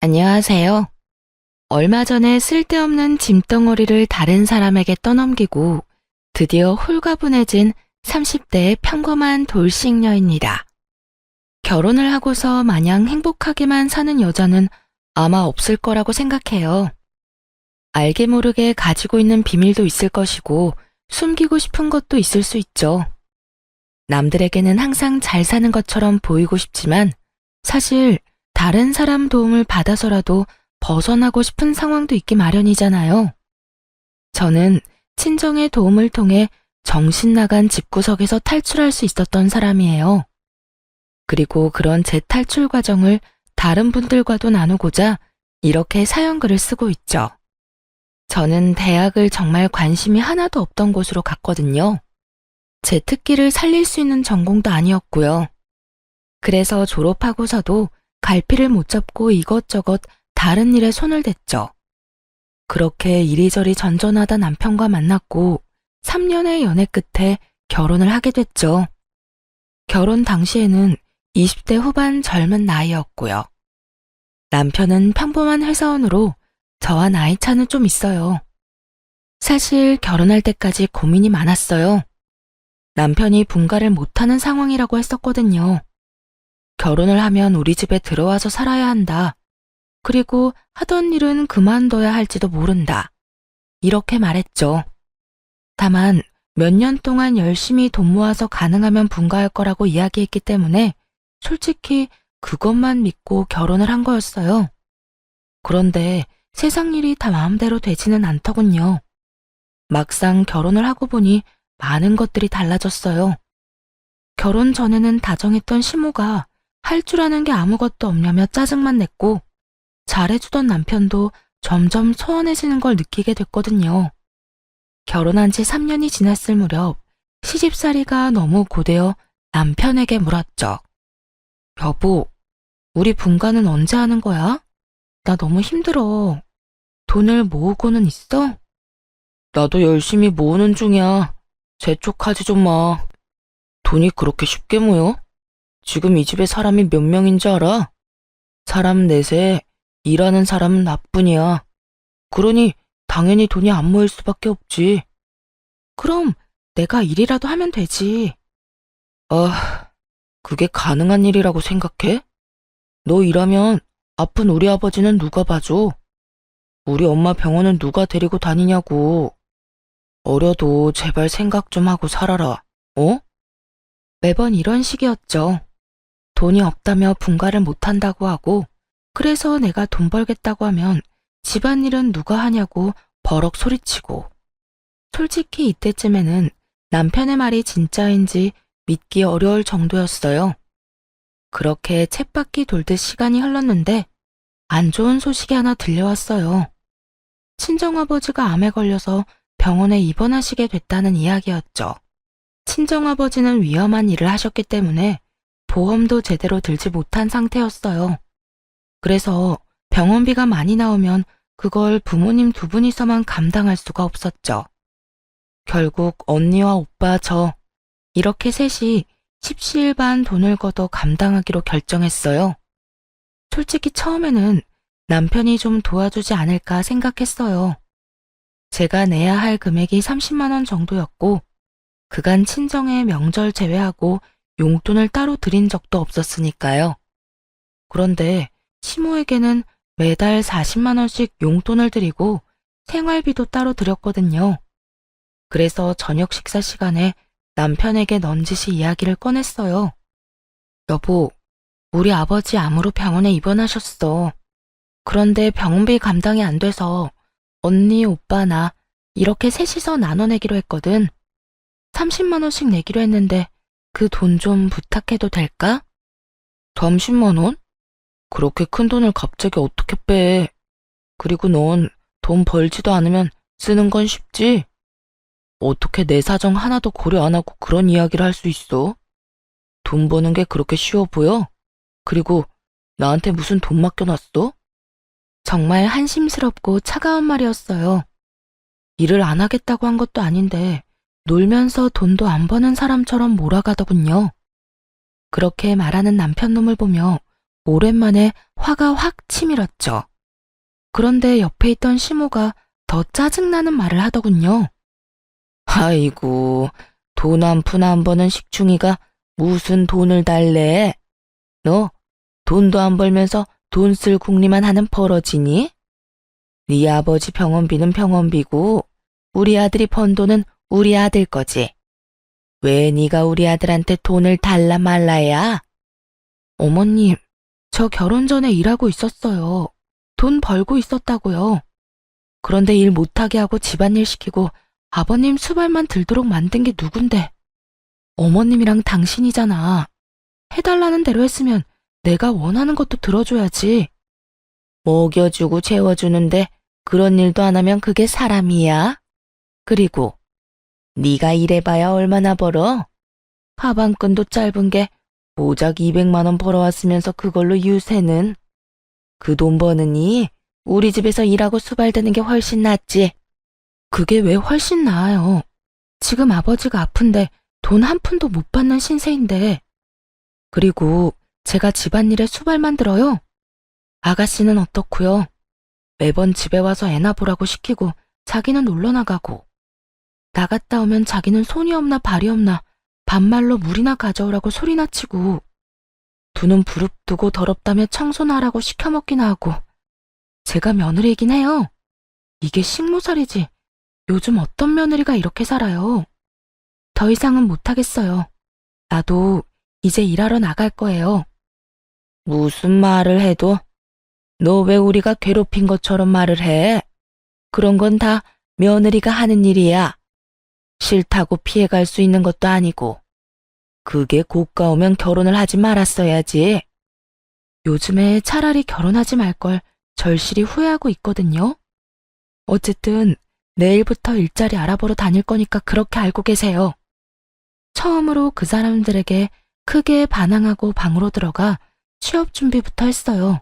안녕하세요. 얼마 전에 쓸데없는 짐덩어리를 다른 사람에게 떠넘기고 드디어 홀가분해진 30대의 평범한 돌싱녀입니다. 결혼을 하고서 마냥 행복하게만 사는 여자는 아마 없을 거라고 생각해요. 알게 모르게 가지고 있는 비밀도 있을 것이고 숨기고 싶은 것도 있을 수 있죠. 남들에게는 항상 잘 사는 것처럼 보이고 싶지만 사실 다른 사람 도움을 받아서라도 벗어나고 싶은 상황도 있기 마련이잖아요. 저는 친정의 도움을 통해 정신 나간 집구석에서 탈출할 수 있었던 사람이에요. 그리고 그런 제 탈출 과정을 다른 분들과도 나누고자 이렇게 사연글을 쓰고 있죠. 저는 대학을 정말 관심이 하나도 없던 곳으로 갔거든요. 제 특기를 살릴 수 있는 전공도 아니었고요. 그래서 졸업하고서도 갈피를 못 잡고 이것저것 다른 일에 손을 댔죠. 그렇게 이리저리 전전하다 남편과 만났고 3년의 연애 끝에 결혼을 하게 됐죠. 결혼 당시에는 20대 후반 젊은 나이였고요. 남편은 평범한 회사원으로 저와 나이 차는 좀 있어요. 사실 결혼할 때까지 고민이 많았어요. 남편이 분가를 못하는 상황이라고 했었거든요. 결혼을 하면 우리 집에 들어와서 살아야 한다. 그리고 하던 일은 그만둬야 할지도 모른다. 이렇게 말했죠. 다만 몇 년 동안 열심히 돈 모아서 가능하면 분가할 거라고 이야기했기 때문에 솔직히 그것만 믿고 결혼을 한 거였어요. 그런데 세상 일이 다 마음대로 되지는 않더군요. 막상 결혼을 하고 보니 많은 것들이 달라졌어요. 결혼 전에는 다정했던 시모가 할 줄 아는 게 아무것도 없냐며 짜증만 냈고 잘해주던 남편도 점점 소원해지는 걸 느끼게 됐거든요. 결혼한 지 3년이 지났을 무렵 시집살이가 너무 고되어 남편에게 물었죠. 여보, 우리 분가는 언제 하는 거야? 나 너무 힘들어. 돈을 모으고는 있어? 나도 열심히 모으는 중이야. 재촉하지 좀 마. 돈이 그렇게 쉽게 모여? 지금 이 집에 사람이 몇 명인지 알아? 사람 넷에 일하는 사람은 나뿐이야. 그러니 당연히 돈이 안 모일 수밖에 없지. 그럼 내가 일이라도 하면 되지. 아, 그게 가능한 일이라고 생각해? 너 일하면 아픈 우리 아버지는 누가 봐줘? 우리 엄마 병원은 누가 데리고 다니냐고. 어려도 제발 생각 좀 하고 살아라. 어? 매번 이런 식이었죠. 돈이 없다며 분가를 못한다고 하고 그래서 내가 돈 벌겠다고 하면 집안일은 누가 하냐고 버럭 소리치고 솔직히 이때쯤에는 남편의 말이 진짜인지 믿기 어려울 정도였어요. 그렇게 쳇바퀴 돌듯 시간이 흘렀는데 안 좋은 소식이 하나 들려왔어요. 친정아버지가 암에 걸려서 병원에 입원하시게 됐다는 이야기였죠. 친정아버지는 위험한 일을 하셨기 때문에 보험도 제대로 들지 못한 상태였어요. 그래서 병원비가 많이 나오면 그걸 부모님 두 분이서만 감당할 수가 없었죠. 결국 언니와 오빠 저 이렇게 셋이 십시일반 돈을 걷어 감당하기로 결정했어요. 솔직히 처음에는 남편이 좀 도와주지 않을까 생각했어요. 제가 내야 할 금액이 30만 원 정도였고 그간 친정에 명절 제외하고 용돈을 따로 드린 적도 없었으니까요. 그런데 시모에게는 매달 40만 원씩 용돈을 드리고 생활비도 따로 드렸거든요. 그래서 저녁 식사 시간에 남편에게 넌지시 이야기를 꺼냈어요. 여보, 우리 아버지 암으로 병원에 입원하셨어. 그런데 병원비 감당이 안 돼서 언니, 오빠, 나 이렇게 셋이서 나눠내기로 했거든. 30만 원씩 내기로 했는데 그 돈 좀 부탁해도 될까? 30만 원? 그렇게 큰 돈을 갑자기 어떻게 빼? 그리고 넌 돈 벌지도 않으면 쓰는 건 쉽지? 어떻게 내 사정 하나도 고려 안 하고 그런 이야기를 할 수 있어? 돈 버는 게 그렇게 쉬워 보여? 그리고 나한테 무슨 돈 맡겨놨어? 정말 한심스럽고 차가운 말이었어요. 일을 안 하겠다고 한 것도 아닌데 놀면서 돈도 안 버는 사람처럼 몰아가더군요. 그렇게 말하는 남편 놈을 보며 오랜만에 화가 확 치밀었죠. 그런데 옆에 있던 시모가 더 짜증나는 말을 하더군요. 아이고, 돈 한 푼 안 버는 식충이가 무슨 돈을 달래? 너 돈도 안 벌면서 돈 쓸 궁리만 하는 버러지니? 네 아버지 병원비는 병원비고 우리 아들이 번 돈은 우리 아들 거지. 왜 네가 우리 아들한테 돈을 달라 말라야? 어머님, 저 결혼 전에 일하고 있었어요. 돈 벌고 있었다고요. 그런데 일 못하게 하고 집안일 시키고 아버님 수발만 들도록 만든 게 누군데? 어머님이랑 당신이잖아. 해달라는 대로 했으면 내가 원하는 것도 들어줘야지. 먹여주고 재워주는데 그런 일도 안 하면 그게 사람이야? 그리고 네가 일해봐야 얼마나 벌어? 하반끈도 짧은 게 고작 200만 원 벌어왔으면서 그걸로 유세는? 그 돈 버느니 우리 집에서 일하고 수발대는 게 훨씬 낫지. 그게 왜 훨씬 나아요? 지금 아버지가 아픈데 돈 한 푼도 못 받는 신세인데. 그리고 제가 집안일에 수발만 들어요? 아가씨는 어떻고요? 매번 집에 와서 애나 보라고 시키고 자기는 놀러 나가고, 나갔다 오면 자기는 손이 없나 발이 없나 반말로 물이나 가져오라고 소리나 치고, 두 눈 부릅뜨고 더럽다며 청소나 하라고 시켜먹기나 하고. 제가 며느리이긴 해요. 이게 식모살이지 요즘 어떤 며느리가 이렇게 살아요. 더 이상은 못하겠어요. 나도 이제 일하러 나갈 거예요. 무슨 말을 해도 너 왜 우리가 괴롭힌 것처럼 말을 해? 그런 건 다 며느리가 하는 일이야. 싫다고 피해갈 수 있는 것도 아니고. 그게 고가오면 결혼을 하지 말았어야지. 요즘에 차라리 결혼하지 말 걸 절실히 후회하고 있거든요. 어쨌든 내일부터 일자리 알아보러 다닐 거니까 그렇게 알고 계세요. 처음으로 그 사람들에게 크게 반항하고 방으로 들어가 취업 준비부터 했어요.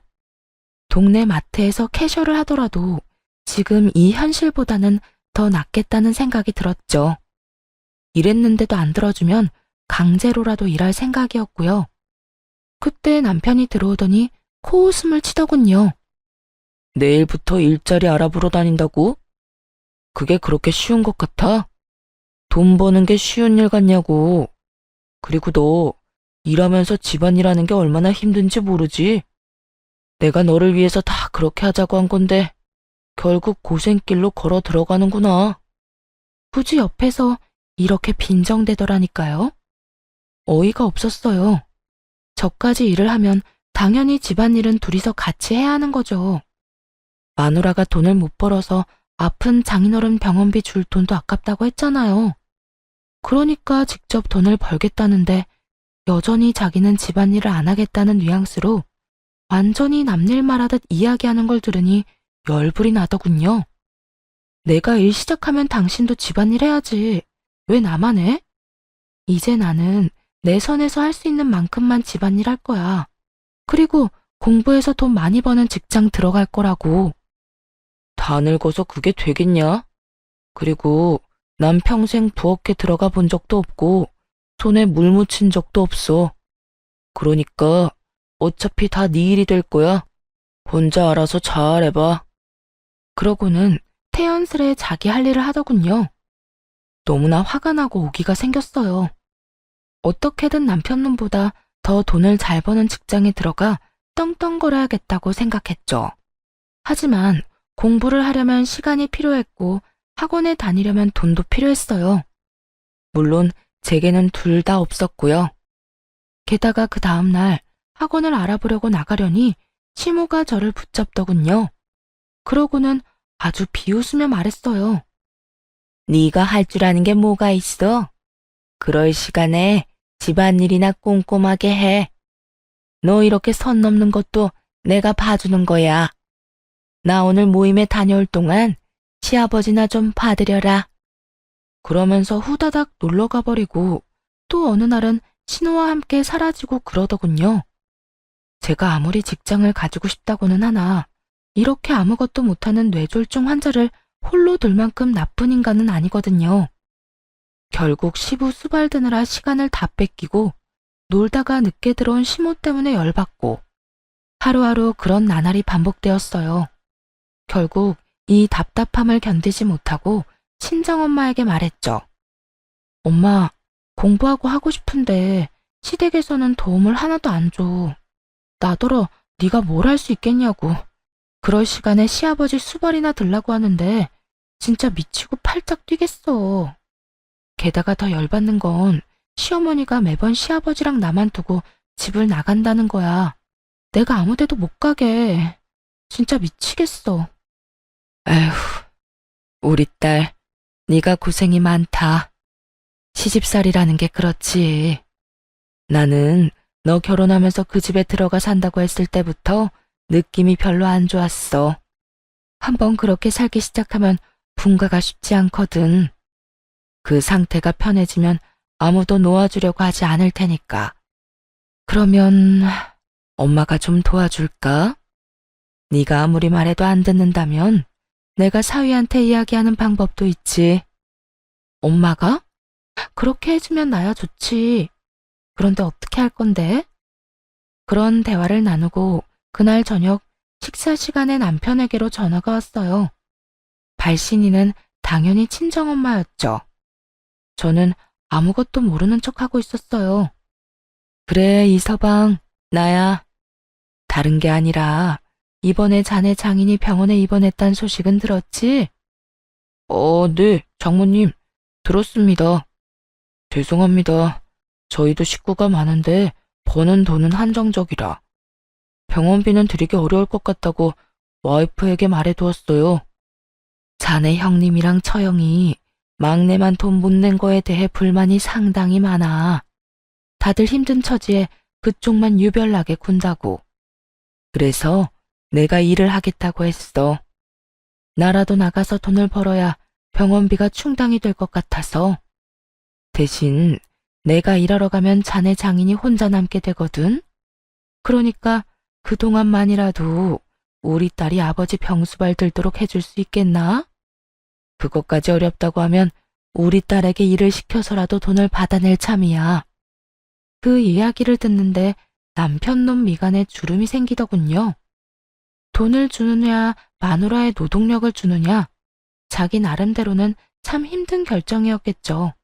동네 마트에서 캐셔를 하더라도 지금 이 현실보다는 더 낫겠다는 생각이 들었죠. 일했는데도 안 들어주면 강제로라도 일할 생각이었고요. 그때 남편이 들어오더니 코웃음을 치더군요. 내일부터 일자리 알아보러 다닌다고? 그게 그렇게 쉬운 것 같아? 돈 버는 게 쉬운 일 같냐고. 그리고 너 일하면서 집안일하는 게 얼마나 힘든지 모르지? 내가 너를 위해서 다 그렇게 하자고 한 건데 결국 고생길로 걸어 들어가는구나. 굳이 옆에서 이렇게 빈정대더라니까요. 어이가 없었어요. 저까지 일을 하면 당연히 집안일은 둘이서 같이 해야 하는 거죠. 마누라가 돈을 못 벌어서 아픈 장인어른 병원비 줄 돈도 아깝다고 했잖아요. 그러니까 직접 돈을 벌겠다는데 여전히 자기는 집안일을 안 하겠다는 뉘앙스로 완전히 남일 말하듯 이야기하는 걸 들으니 열불이 나더군요. 내가 일 시작하면 당신도 집안일 해야지. 왜 나만 해? 이제 나는 내 선에서 할 수 있는 만큼만 집안일 할 거야. 그리고 공부해서 돈 많이 버는 직장 들어갈 거라고. 다 늙어서 그게 되겠냐? 그리고 난 평생 부엌에 들어가 본 적도 없고 손에 물 묻힌 적도 없어. 그러니까 어차피 다 네 일이 될 거야. 혼자 알아서 잘해봐. 그러고는 태연스레 자기 할 일을 하더군요. 너무나 화가 나고 오기가 생겼어요. 어떻게든 남편 눈보다 더 돈을 잘 버는 직장에 들어가 떵떵거려야겠다고 생각했죠. 하지만 공부를 하려면 시간이 필요했고 학원에 다니려면 돈도 필요했어요. 물론 제게는 둘 다 없었고요. 게다가 그 다음날 학원을 알아보려고 나가려니 시모가 저를 붙잡더군요. 그러고는 아주 비웃으며 말했어요. 네가 할 줄 아는 게 뭐가 있어? 그럴 시간에 집안일이나 꼼꼼하게 해. 너 이렇게 선 넘는 것도 내가 봐주는 거야. 나 오늘 모임에 다녀올 동안 시아버지나 좀 봐드려라. 그러면서 후다닥 놀러 가버리고 또 어느 날은 신호와 함께 사라지고 그러더군요. 제가 아무리 직장을 가지고 싶다고는 하나 이렇게 아무것도 못하는 뇌졸중 환자를 홀로 둘 만큼 나쁜 인간은 아니거든요. 결국 시부 수발드느라 시간을 다 뺏기고 놀다가 늦게 들어온 시모 때문에 열받고 하루하루 그런 나날이 반복되었어요. 결국 이 답답함을 견디지 못하고 친정엄마에게 말했죠. 엄마, 공부하고 하고 싶은데 시댁에서는 도움을 하나도 안 줘. 나더러 네가 뭘 할 수 있겠냐고. 그럴 시간에 시아버지 수발이나 들라고 하는데 진짜 미치고 팔짝 뛰겠어. 게다가 더 열받는 건 시어머니가 매번 시아버지랑 나만 두고 집을 나간다는 거야. 내가 아무 데도 못 가게. 진짜 미치겠어. 에휴, 우리 딸, 네가 고생이 많다. 시집살이라는 게 그렇지. 나는 너 결혼하면서 그 집에 들어가 산다고 했을 때부터 느낌이 별로 안 좋았어. 한번 그렇게 살기 시작하면 분가가 쉽지 않거든. 그 상태가 편해지면 아무도 놓아주려고 하지 않을 테니까. 그러면 엄마가 좀 도와줄까? 네가 아무리 말해도 안 듣는다면 내가 사위한테 이야기하는 방법도 있지. 엄마가? 그렇게 해주면 나야 좋지. 그런데 어떻게 할 건데? 그런 대화를 나누고 그날 저녁 식사 시간에 남편에게로 전화가 왔어요. 발신이는 당연히 친정엄마였죠. 저는 아무것도 모르는 척하고 있었어요. 그래, 이서방, 나야. 다른 게 아니라 이번에 자네 장인이 병원에 입원했단 소식은 들었지? 네, 장모님. 들었습니다. 죄송합니다. 저희도 식구가 많은데 버는 돈은 한정적이라. 병원비는 드리기 어려울 것 같다고 와이프에게 말해두었어요. 자네 형님이랑 처형이 막내만 돈 못 낸 거에 대해 불만이 상당히 많아. 다들 힘든 처지에 그쪽만 유별나게 군다고. 그래서 내가 일을 하겠다고 했어. 나라도 나가서 돈을 벌어야 병원비가 충당이 될 것 같아서. 대신 내가 일하러 가면 자네 장인이 혼자 남게 되거든. 그러니까 그동안만이라도 우리 딸이 아버지 병수발 들도록 해줄 수 있겠나? 그것까지 어렵다고 하면 우리 딸에게 일을 시켜서라도 돈을 받아낼 참이야. 그 이야기를 듣는데 남편놈 미간에 주름이 생기더군요. 돈을 주느냐 마누라의 노동력을 주느냐, 자기 나름대로는 참 힘든 결정이었겠죠.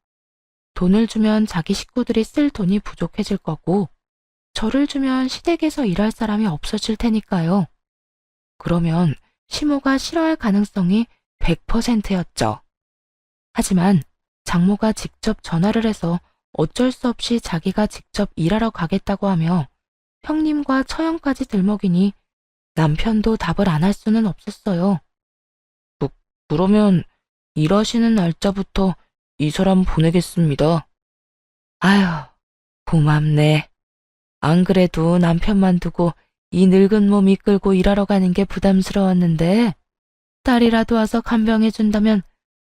돈을 주면 자기 식구들이 쓸 돈이 부족해질 거고, 저를 주면 시댁에서 일할 사람이 없어질 테니까요. 그러면 시모가 싫어할 가능성이 100%였죠. 하지만 장모가 직접 전화를 해서 어쩔 수 없이 자기가 직접 일하러 가겠다고 하며 형님과 처형까지 들먹이니 남편도 답을 안 할 수는 없었어요. 그러면 일하시는 날짜부터 이 사람 보내겠습니다. 아휴, 고맙네. 안 그래도 남편만 두고 이 늙은 몸 이끌고 일하러 가는 게 부담스러웠는데 딸이라도 와서 간병해준다면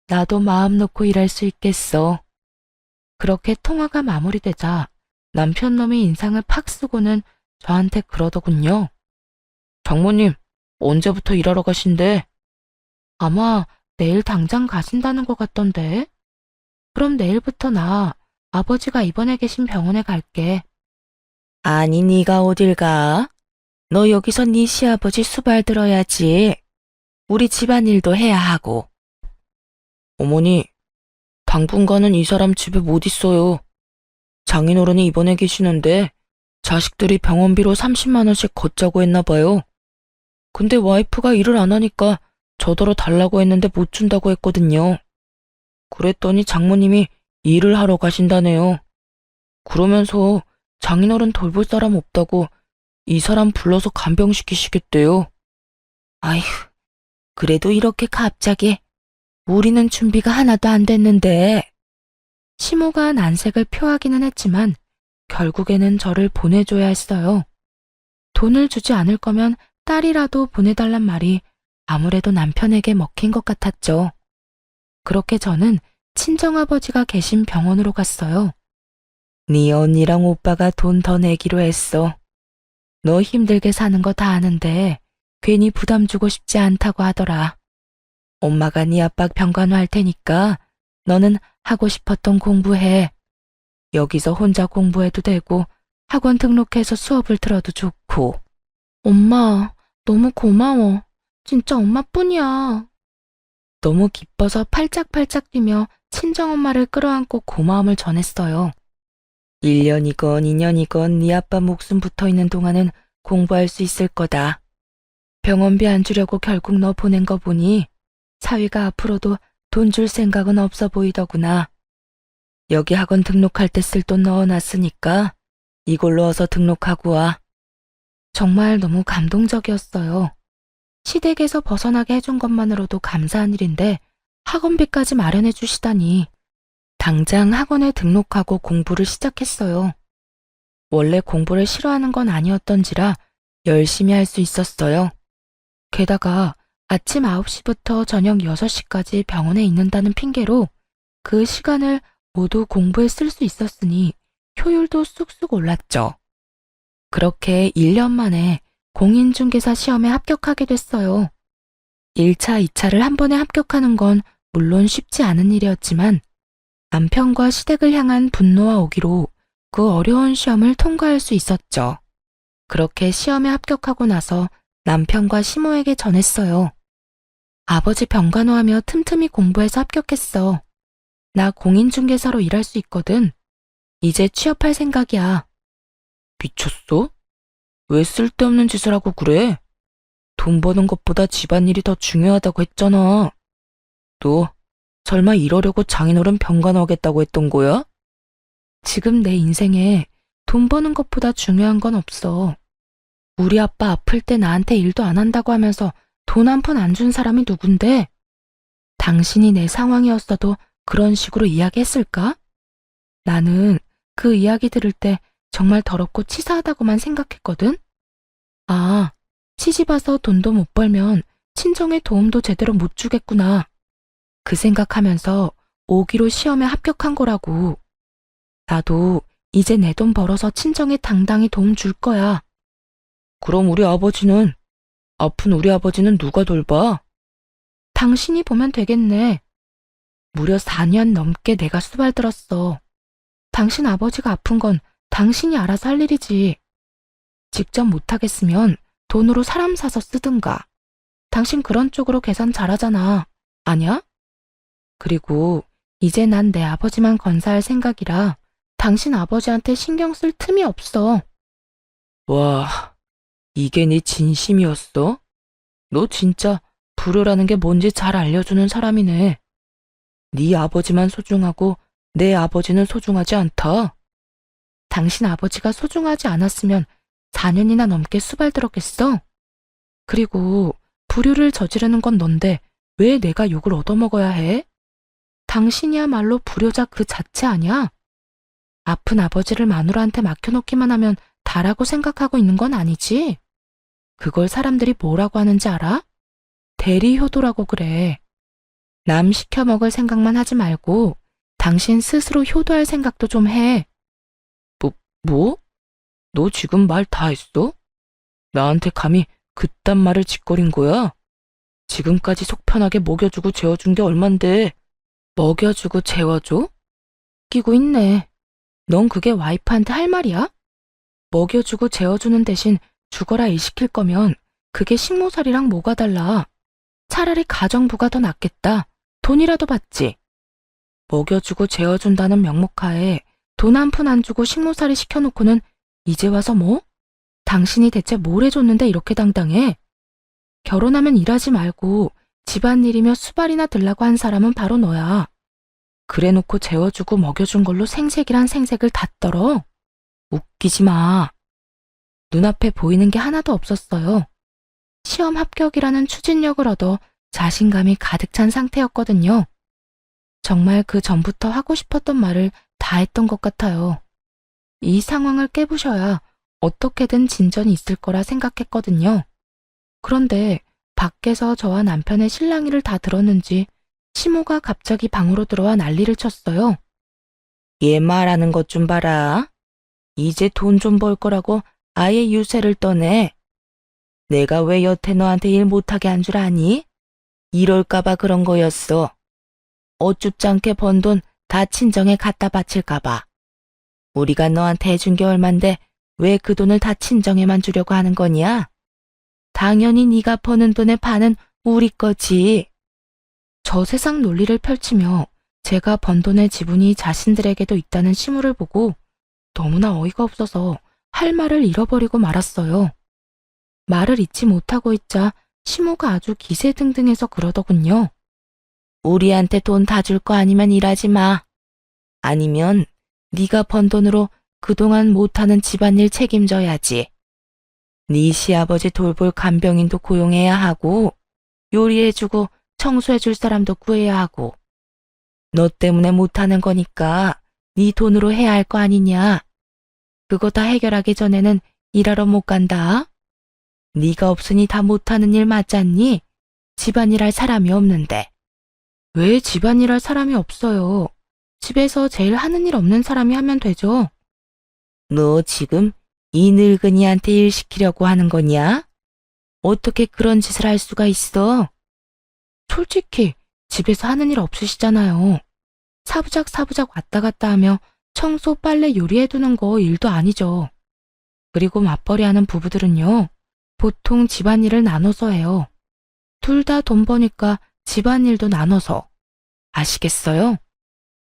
나도 마음 놓고 일할 수 있겠어. 그렇게 통화가 마무리되자 남편 놈이 인상을 팍 쓰고는 저한테 그러더군요. 장모님, 언제부터 일하러 가신대? 아마 내일 당장 가신다는 것 같던데. 그럼 내일부터 나 아버지가 입원해 계신 병원에 갈게. 아니, 네가 어딜 가? 너 여기서 네 시아버지 수발 들어야지. 우리 집안일도 해야 하고. 어머니, 당분간은 이 사람 집에 못 있어요. 장인어른이 입원해 계시는데 자식들이 병원비로 30만 원씩 걷자고 했나 봐요. 근데 와이프가 일을 안 하니까 저더러 달라고 했는데 못 준다고 했거든요. 그랬더니 장모님이 일을 하러 가신다네요. 그러면서 장인어른 돌볼 사람 없다고 이 사람 불러서 간병시키시겠대요. 아휴, 그래도 이렇게 갑자기. 우리는 준비가 하나도 안 됐는데. 시모가 난색을 표하기는 했지만 결국에는 저를 보내줘야 했어요. 돈을 주지 않을 거면 딸이라도 보내달란 말이 아무래도 남편에게 먹힌 것 같았죠. 그렇게 저는 친정아버지가 계신 병원으로 갔어요. 네 언니랑 오빠가 돈 더 내기로 했어. 너 힘들게 사는 거 다 아는데 괜히 부담 주고 싶지 않다고 하더라. 엄마가 네 압박 병간호할 테니까 너는 하고 싶었던 공부해. 여기서 혼자 공부해도 되고 학원 등록해서 수업을 들어도 좋고. 엄마, 너무 고마워. 진짜 엄마뿐이야. 너무 기뻐서 팔짝팔짝 뛰며 친정엄마를 끌어안고 고마움을 전했어요. 1년이건 2년이건 네 아빠 목숨 붙어있는 동안은 공부할 수 있을 거다. 병원비 안 주려고 결국 너 보낸 거 보니 사위가 앞으로도 돈 줄 생각은 없어 보이더구나. 여기 학원 등록할 때 쓸 돈 넣어놨으니까 이걸로 어서 등록하고 와. 정말 너무 감동적이었어요. 시댁에서 벗어나게 해준 것만으로도 감사한 일인데 학원비까지 마련해 주시다니. 당장 학원에 등록하고 공부를 시작했어요. 원래 공부를 싫어하는 건 아니었던지라 열심히 할 수 있었어요. 게다가 아침 9시부터 저녁 6시까지 병원에 있는다는 핑계로 그 시간을 모두 공부에 쓸 수 있었으니 효율도 쑥쑥 올랐죠. 그렇게 1년 만에 공인중개사 시험에 합격하게 됐어요. 1차, 2차를 한 번에 합격하는 건 물론 쉽지 않은 일이었지만 남편과 시댁을 향한 분노와 오기로 그 어려운 시험을 통과할 수 있었죠. 그렇게 시험에 합격하고 나서 남편과 시모에게 전했어요. 아버지 병간호하며 틈틈이 공부해서 합격했어. 나 공인중개사로 일할 수 있거든. 이제 취업할 생각이야. 미쳤어? 왜 쓸데없는 짓을 하고 그래? 돈 버는 것보다 집안일이 더 중요하다고 했잖아. 너 설마 이러려고 장인어른 병간호하겠다고 했던 거야? 지금 내 인생에 돈 버는 것보다 중요한 건 없어. 우리 아빠 아플 때 나한테 일도 안 한다고 하면서 돈 한 푼 안 준 사람이 누군데? 당신이 내 상황이었어도 그런 식으로 이야기했을까? 나는 그 이야기 들을 때 정말 더럽고 치사하다고만 생각했거든? 아, 시집와서 돈도 못 벌면 친정에 도움도 제대로 못 주겠구나. 그 생각하면서 오기로 시험에 합격한 거라고. 나도 이제 내 돈 벌어서 친정에 당당히 도움 줄 거야. 그럼 아픈 우리 아버지는 누가 돌봐? 당신이 보면 되겠네. 무려 4년 넘게 내가 수발들었어. 당신 아버지가 아픈 건 당신이 알아서 할 일이지. 직접 못하겠으면 돈으로 사람 사서 쓰든가. 당신 그런 쪽으로 계산 잘하잖아. 아냐? 그리고 이제 난 내 아버지만 건사할 생각이라 당신 아버지한테 신경 쓸 틈이 없어. 와, 이게 네 진심이었어? 너 진짜 불효라는 게 뭔지 잘 알려주는 사람이네. 네 아버지만 소중하고 내 아버지는 소중하지 않다. 당신 아버지가 소중하지 않았으면 4년이나 넘게 수발들었겠어? 그리고 불효를 저지르는 건 넌데 왜 내가 욕을 얻어먹어야 해? 당신이야말로 불효자 그 자체 아니야? 아픈 아버지를 마누라한테 맡겨놓기만 하면 다라고 생각하고 있는 건 아니지? 그걸 사람들이 뭐라고 하는지 알아? 대리효도라고 그래. 남 시켜먹을 생각만 하지 말고 당신 스스로 효도할 생각도 좀 해. 뭐? 너 지금 말 다 했어? 나한테 감히 그딴 말을 짓거린 거야? 지금까지 속 편하게 먹여주고 재워준 게 얼만데. 먹여주고 재워줘? 끼고 있네. 넌 그게 와이프한테 할 말이야? 먹여주고 재워주는 대신 죽어라 일 시킬 거면 그게 식모살이랑 뭐가 달라. 차라리 가정부가 더 낫겠다. 돈이라도 받지. 먹여주고 재워준다는 명목하에 돈 한 푼 안 주고 식모살이 시켜놓고는 이제 와서 뭐? 당신이 대체 뭘 해줬는데 이렇게 당당해? 결혼하면 일하지 말고 집안일이며 수발이나 들라고 한 사람은 바로 너야. 그래놓고 재워주고 먹여준 걸로 생색이란 생색을 다 떨어? 웃기지 마. 눈앞에 보이는 게 하나도 없었어요. 시험 합격이라는 추진력을 얻어 자신감이 가득 찬 상태였거든요. 정말 그 전부터 하고 싶었던 말을 다 했던 것 같아요. 이 상황을 깨부셔야 어떻게든 진전이 있을 거라 생각했거든요. 그런데 밖에서 저와 남편의 실랑이를 다 들었는지 시모가 갑자기 방으로 들어와 난리를 쳤어요. 얘 말하는 것 좀 봐라. 이제 돈 좀 벌 거라고 아예 유세를 떠내. 내가 왜 여태 너한테 일 못하게 한 줄 아니? 이럴까봐 그런 거였어. 어쭙지 않게 번 돈 다 친정에 갖다 바칠까봐. 우리가 너한테 해준 게 얼만데 왜 그 돈을 다 친정에만 주려고 하는 거냐? 당연히 네가 버는 돈의 반은 우리 거지. 저 세상 논리를 펼치며 제가 번 돈의 지분이 자신들에게도 있다는 시무를 보고 너무나 어이가 없어서 할 말을 잃어버리고 말았어요. 말을 잊지 못하고 있자 시모가 아주 기세등등해서 그러더군요. 우리한테 돈 다 줄 거 아니면 일하지 마. 아니면 네가 번 돈으로 그동안 못하는 집안일 책임져야지. 네 시아버지 돌볼 간병인도 고용해야 하고 요리해주고 청소해줄 사람도 구해야 하고 너 때문에 못하는 거니까 네 돈으로 해야 할 거 아니냐. 그거 다 해결하기 전에는 일하러 못 간다. 네가 없으니 다 못하는 일 맞잖니? 집안일 할 사람이 없는데. 왜 집안일 할 사람이 없어요? 집에서 제일 하는 일 없는 사람이 하면 되죠. 너 지금 이 늙은이한테 일 시키려고 하는 거냐? 어떻게 그런 짓을 할 수가 있어? 솔직히 집에서 하는 일 없으시잖아요. 사부작 왔다 갔다 하며 청소, 빨래, 요리해두는 거 일도 아니죠. 그리고 맞벌이 하는 부부들은요, 보통 집안일을 나눠서 해요. 둘 다 돈 버니까 집안일도 나눠서. 아시겠어요?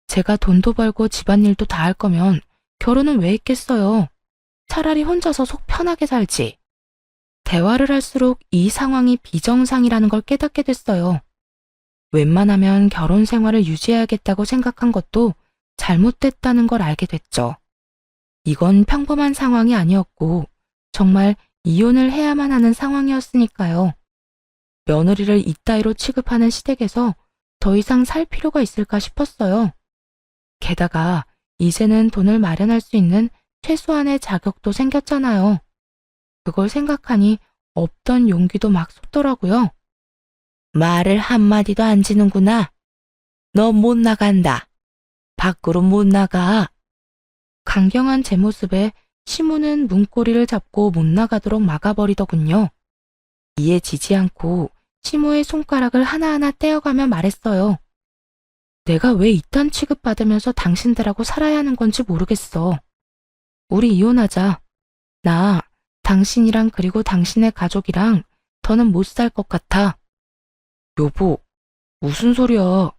제가 돈도 벌고 집안일도 다 할 거면 결혼은 왜 했겠어요? 차라리 혼자서 속 편하게 살지. 대화를 할수록 이 상황이 비정상이라는 걸 깨닫게 됐어요. 웬만하면 결혼 생활을 유지해야겠다고 생각한 것도 잘못됐다는 걸 알게 됐죠. 이건 평범한 상황이 아니었고 정말 이혼을 해야만 하는 상황이었으니까요. 며느리를 이따위로 취급하는 시댁에서 더 이상 살 필요가 있을까 싶었어요. 게다가 이제는 돈을 마련할 수 있는 최소한의 자격도 생겼잖아요. 그걸 생각하니 없던 용기도 막 솟더라고요. 말을 한마디도 안 지는구나. 너 못 나간다. 밖으로 못 나가. 강경한 제 모습에 시무는 문고리를 잡고 못 나가도록 막아버리더군요. 이에 지지 않고 시무의 손가락을 하나하나 떼어가며 말했어요. 내가 왜 이딴 취급받으면서 당신들하고 살아야 하는 건지 모르겠어. 우리 이혼하자. 나 당신이랑 그리고 당신의 가족이랑 더는 못 살 것 같아. 여보, 무슨 소리야.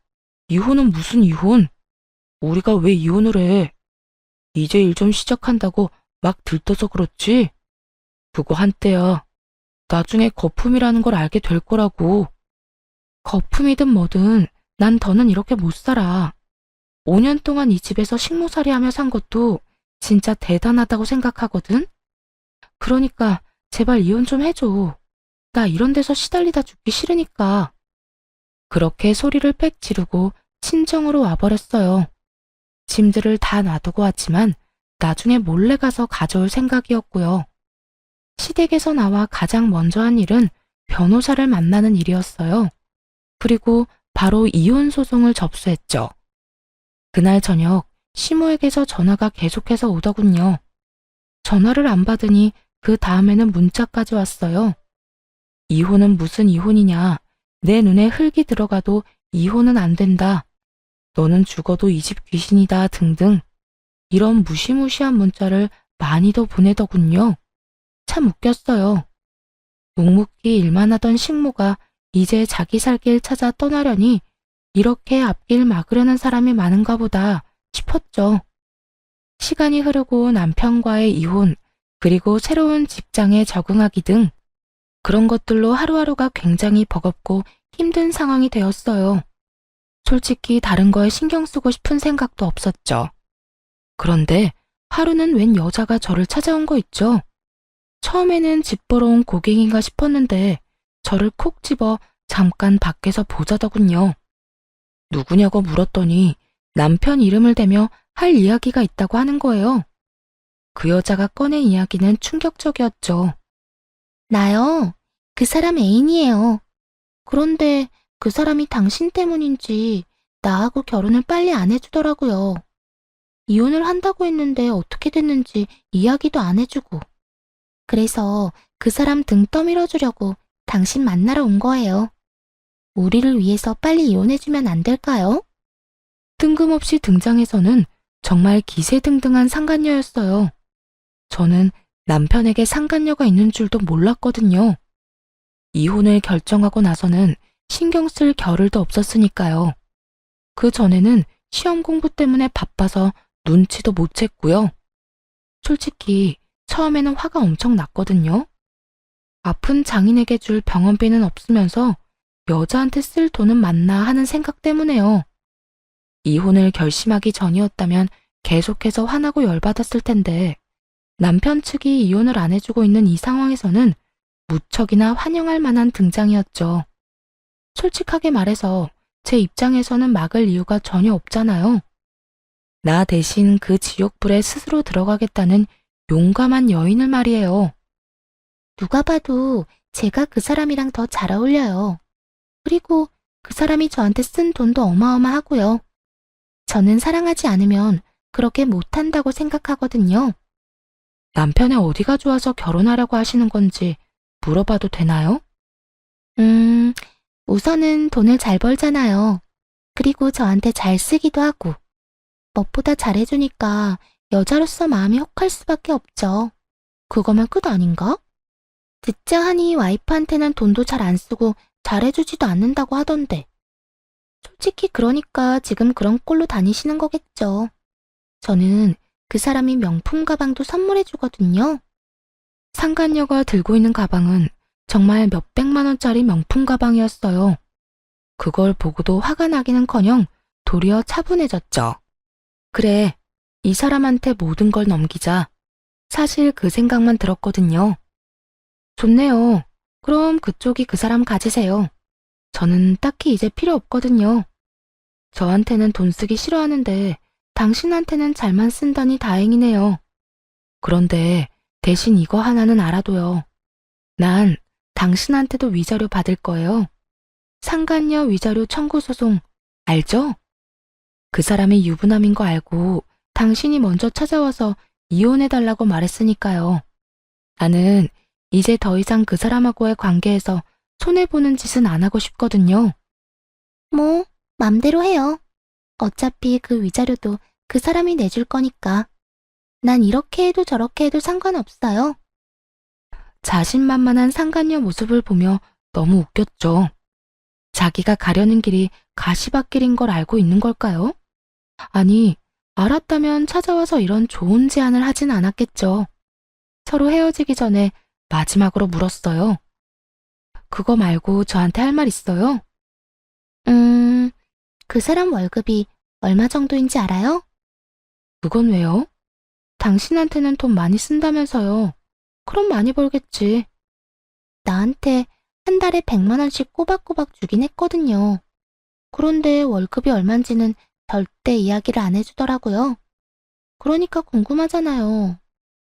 이혼은 무슨 이혼? 우리가 왜 이혼을 해? 이제 일 좀 시작한다고 막 들떠서 그렇지? 그거 한때야. 나중에 거품이라는 걸 알게 될 거라고. 거품이든 뭐든 난 더는 이렇게 못 살아. 5년 동안 이 집에서 식모살이 하며 산 것도 진짜 대단하다고 생각하거든? 그러니까 제발 이혼 좀 해줘. 나 이런 데서 시달리다 죽기 싫으니까. 그렇게 소리를 빽 지르고 친정으로 와버렸어요. 짐들을 다 놔두고 왔지만 나중에 몰래 가서 가져올 생각이었고요. 시댁에서 나와 가장 먼저 한 일은 변호사를 만나는 일이었어요. 그리고 바로 이혼 소송을 접수했죠. 그날 저녁 시모에게서 전화가 계속해서 오더군요. 전화를 안 받으니 그 다음에는 문자까지 왔어요. 이혼은 무슨 이혼이냐. 내 눈에 흙이 들어가도 이혼은 안 된다. 너는 죽어도 이 집 귀신이다 등등. 이런 무시무시한 문자를 많이도 보내더군요. 참 웃겼어요. 묵묵히 일만 하던 식모가 이제 자기 살 길 찾아 떠나려니 이렇게 앞길 막으려는 사람이 많은가 보다 싶었죠. 시간이 흐르고 남편과의 이혼, 그리고 새로운 직장에 적응하기 등 그런 것들로 하루하루가 굉장히 버겁고 힘든 상황이 되었어요. 솔직히 다른 거에 신경 쓰고 싶은 생각도 없었죠. 그런데 하루는 웬 여자가 저를 찾아온 거 있죠. 처음에는 집 보러 온 고객인가 싶었는데 저를 콕 집어 잠깐 밖에서 보자더군요. 누구냐고 물었더니 남편 이름을 대며 할 이야기가 있다고 하는 거예요. 그 여자가 꺼낸 이야기는 충격적이었죠. 나요. 그 사람 애인이에요. 그런데 그 사람이 당신 때문인지 나하고 결혼을 빨리 안 해주더라고요. 이혼을 한다고 했는데 어떻게 됐는지 이야기도 안 해주고. 그래서 그 사람 등 떠밀어주려고 당신 만나러 온 거예요. 우리를 위해서 빨리 이혼해주면 안 될까요? 뜬금없이 등장해서는 정말 기세등등한 상간녀였어요. 저는 남편에게 상간녀가 있는 줄도 몰랐거든요. 이혼을 결정하고 나서는 신경 쓸 겨를도 없었으니까요. 그 전에는 시험 공부 때문에 바빠서 눈치도 못 챘고요. 솔직히 처음에는 화가 엄청 났거든요. 아픈 장인에게 줄 병원비는 없으면서 여자한테 쓸 돈은 많나 하는 생각 때문에요. 이혼을 결심하기 전이었다면 계속해서 화나고 열받았을 텐데 남편 측이 이혼을 안 해주고 있는 이 상황에서는 무척이나 환영할 만한 등장이었죠. 솔직하게 말해서 제 입장에서는 막을 이유가 전혀 없잖아요. 나 대신 그 지옥불에 스스로 들어가겠다는 용감한 여인을 말이에요. 누가 봐도 제가 그 사람이랑 더 잘 어울려요. 그리고 그 사람이 저한테 쓴 돈도 어마어마하고요. 저는 사랑하지 않으면 그렇게 못한다고 생각하거든요. 남편의 어디가 좋아서 결혼하려고 하시는 건지 물어봐도 되나요? 우선은 돈을 잘 벌잖아요. 그리고 저한테 잘 쓰기도 하고. 무엇보다 잘해주니까 여자로서 마음이 혹할 수밖에 없죠. 그거면 끝 아닌가? 듣자 하니 와이프한테는 돈도 잘 안 쓰고 잘해주지도 않는다고 하던데. 솔직히 그러니까 지금 그런 꼴로 다니시는 거겠죠. 저는 그 사람이 명품 가방도 선물해주거든요. 상간녀가 들고 있는 가방은 정말 몇백만 원짜리 명품 가방이었어요. 그걸 보고도 화가 나기는커녕 도리어 차분해졌죠. 그래, 이 사람한테 모든 걸 넘기자. 사실 그 생각만 들었거든요. 좋네요. 그럼 그쪽이 그 사람 가지세요. 저는 딱히 이제 필요 없거든요. 저한테는 돈 쓰기 싫어하는데 당신한테는 잘만 쓴다니 다행이네요. 그런데 대신 이거 하나는 알아둬요. 난 당신한테도 위자료 받을 거예요. 상간녀 위자료 청구 소송 알죠? 그 사람이 유부남인 거 알고 당신이 먼저 찾아와서 이혼해달라고 말했으니까요. 나는 이제 더 이상 그 사람하고의 관계에서 손해보는 짓은 안 하고 싶거든요. 뭐, 맘대로 해요. 어차피 그 위자료도 그 사람이 내줄 거니까. 난 이렇게 해도 저렇게 해도 상관없어요. 자신만만한 상간녀 모습을 보며 너무 웃겼죠. 자기가 가려는 길이 가시밭길인 걸 알고 있는 걸까요? 아니, 알았다면 찾아와서 이런 좋은 제안을 하진 않았겠죠. 서로 헤어지기 전에 마지막으로 물었어요. 그거 말고 저한테 할 말 있어요? 그 사람 월급이 얼마 정도인지 알아요? 그건 왜요? 당신한테는 돈 많이 쓴다면서요. 그럼 많이 벌겠지. 나한테 한 달에 100만 원씩 꼬박꼬박 주긴 했거든요. 그런데 월급이 얼만지는 절대 이야기를 안 해주더라고요. 그러니까 궁금하잖아요.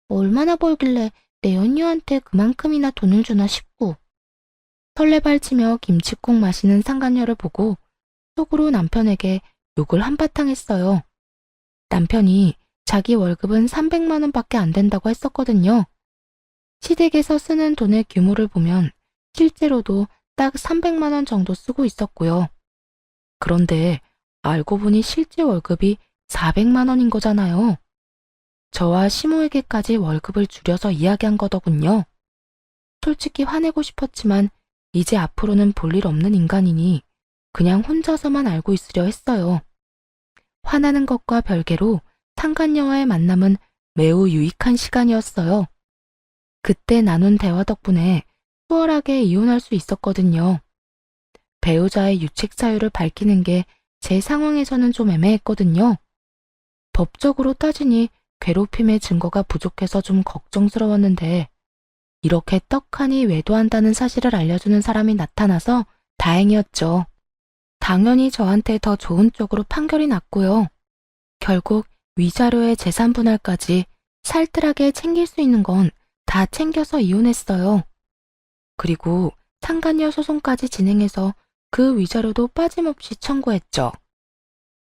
얼마나 벌길래 내 연유한테 그만큼이나 돈을 주나 싶고. 설레발치며 김치국 마시는 상간녀를 보고 속으로 남편에게 욕을 한바탕 했어요. 남편이 자기 월급은 300만 원밖에 안 된다고 했었거든요. 시댁에서 쓰는 돈의 규모를 보면 실제로도 딱 300만 원 정도 쓰고 있었고요. 그런데 알고 보니 실제 월급이 400만 원인 거잖아요. 저와 시모에게까지 월급을 줄여서 이야기한 거더군요. 솔직히 화내고 싶었지만 이제 앞으로는 볼 일 없는 인간이니 그냥 혼자서만 알고 있으려 했어요. 화나는 것과 별개로 상간녀와의 만남은 매우 유익한 시간이었어요. 그때 나눈 대화 덕분에 수월하게 이혼할 수 있었거든요. 배우자의 유책 사유를 밝히는 게 제 상황에서는 좀 애매했거든요. 법적으로 따지니 괴롭힘의 증거가 부족해서 좀 걱정스러웠는데 이렇게 떡하니 외도한다는 사실을 알려주는 사람이 나타나서 다행이었죠. 당연히 저한테 더 좋은 쪽으로 판결이 났고요. 결국 위자료의 재산 분할까지 살뜰하게 챙길 수 있는 건 다 챙겨서 이혼했어요. 그리고 상간녀 소송까지 진행해서 그 위자료도 빠짐없이 청구했죠.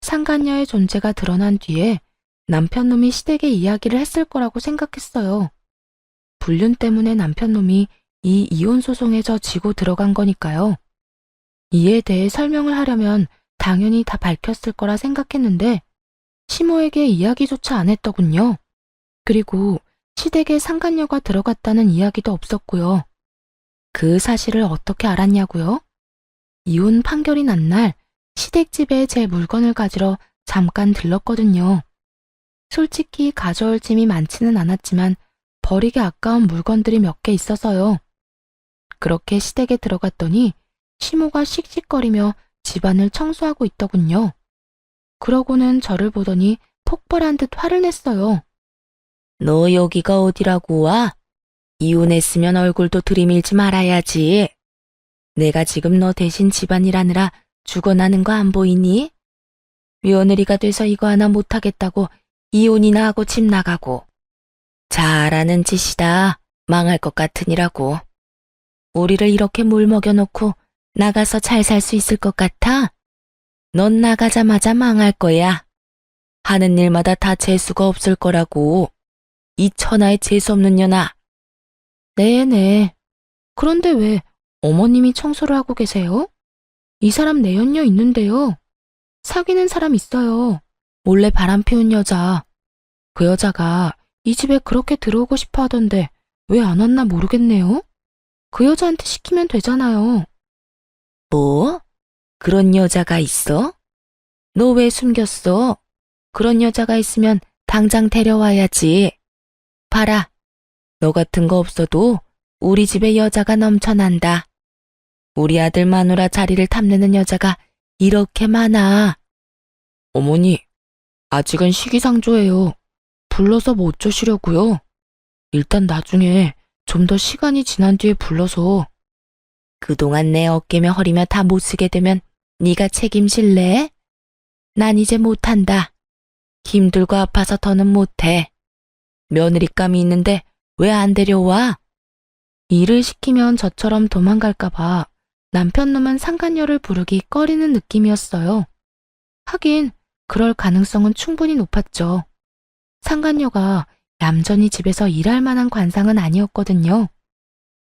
상간녀의 존재가 드러난 뒤에 남편놈이 시댁에 이야기를 했을 거라고 생각했어요. 불륜 때문에 남편놈이 이 이혼 소송에 저 지고 들어간 거니까요. 이에 대해 설명을 하려면 당연히 다 밝혔을 거라 생각했는데 시모에게 이야기조차 안 했더군요. 그리고 시댁에 상간녀가 들어갔다는 이야기도 없었고요. 그 사실을 어떻게 알았냐고요? 이혼 판결이 난 날 시댁집에 제 물건을 가지러 잠깐 들렀거든요. 솔직히 가져올 짐이 많지는 않았지만 버리기 아까운 물건들이 몇 개 있어서요. 그렇게 시댁에 들어갔더니 시모가 씩씩거리며 집안을 청소하고 있더군요. 그러고는 저를 보더니 폭발한 듯 화를 냈어요. 너 여기가 어디라고 와? 이혼했으면 얼굴도 들이밀지 말아야지. 내가 지금 너 대신 집안일 하느라 죽어나는 거 안 보이니? 며느리가 돼서 이거 하나 못하겠다고 이혼이나 하고 집 나가고. 잘하는 짓이다. 망할 것 같으니라고. 우리를 이렇게 물 먹여놓고 나가서 잘 살 수 있을 것 같아? 넌 나가자마자 망할 거야. 하는 일마다 다 재수가 없을 거라고. 이 천하의 재수없는 년아. 네네. 그런데 왜 어머님이 청소를 하고 계세요? 이 사람 내연녀 있는데요. 사귀는 사람 있어요. 몰래 바람 피운 여자. 그 여자가 이 집에 그렇게 들어오고 싶어 하던데 왜 안 왔나 모르겠네요. 그 여자한테 시키면 되잖아요. 뭐? 그런 여자가 있어? 너 왜 숨겼어? 그런 여자가 있으면 당장 데려와야지. 봐라. 너 같은 거 없어도 우리 집에 여자가 넘쳐난다. 우리 아들 마누라 자리를 탐내는 여자가 이렇게 많아. 어머니, 아직은 시기상조예요. 불러서 뭐 어쩌시려고요? 일단 나중에 좀 더 시간이 지난 뒤에 불러서. 그동안 내 어깨며 허리며 다 못 쓰게 되면 네가 책임질래? 난 이제 못한다. 힘들고 아파서 더는 못해. 며느리감이 있는데 왜 안 데려와? 일을 시키면 저처럼 도망갈까봐 남편 놈은 상간녀를 부르기 꺼리는 느낌이었어요. 하긴 그럴 가능성은 충분히 높았죠. 상간녀가 얌전히 집에서 일할 만한 관상은 아니었거든요.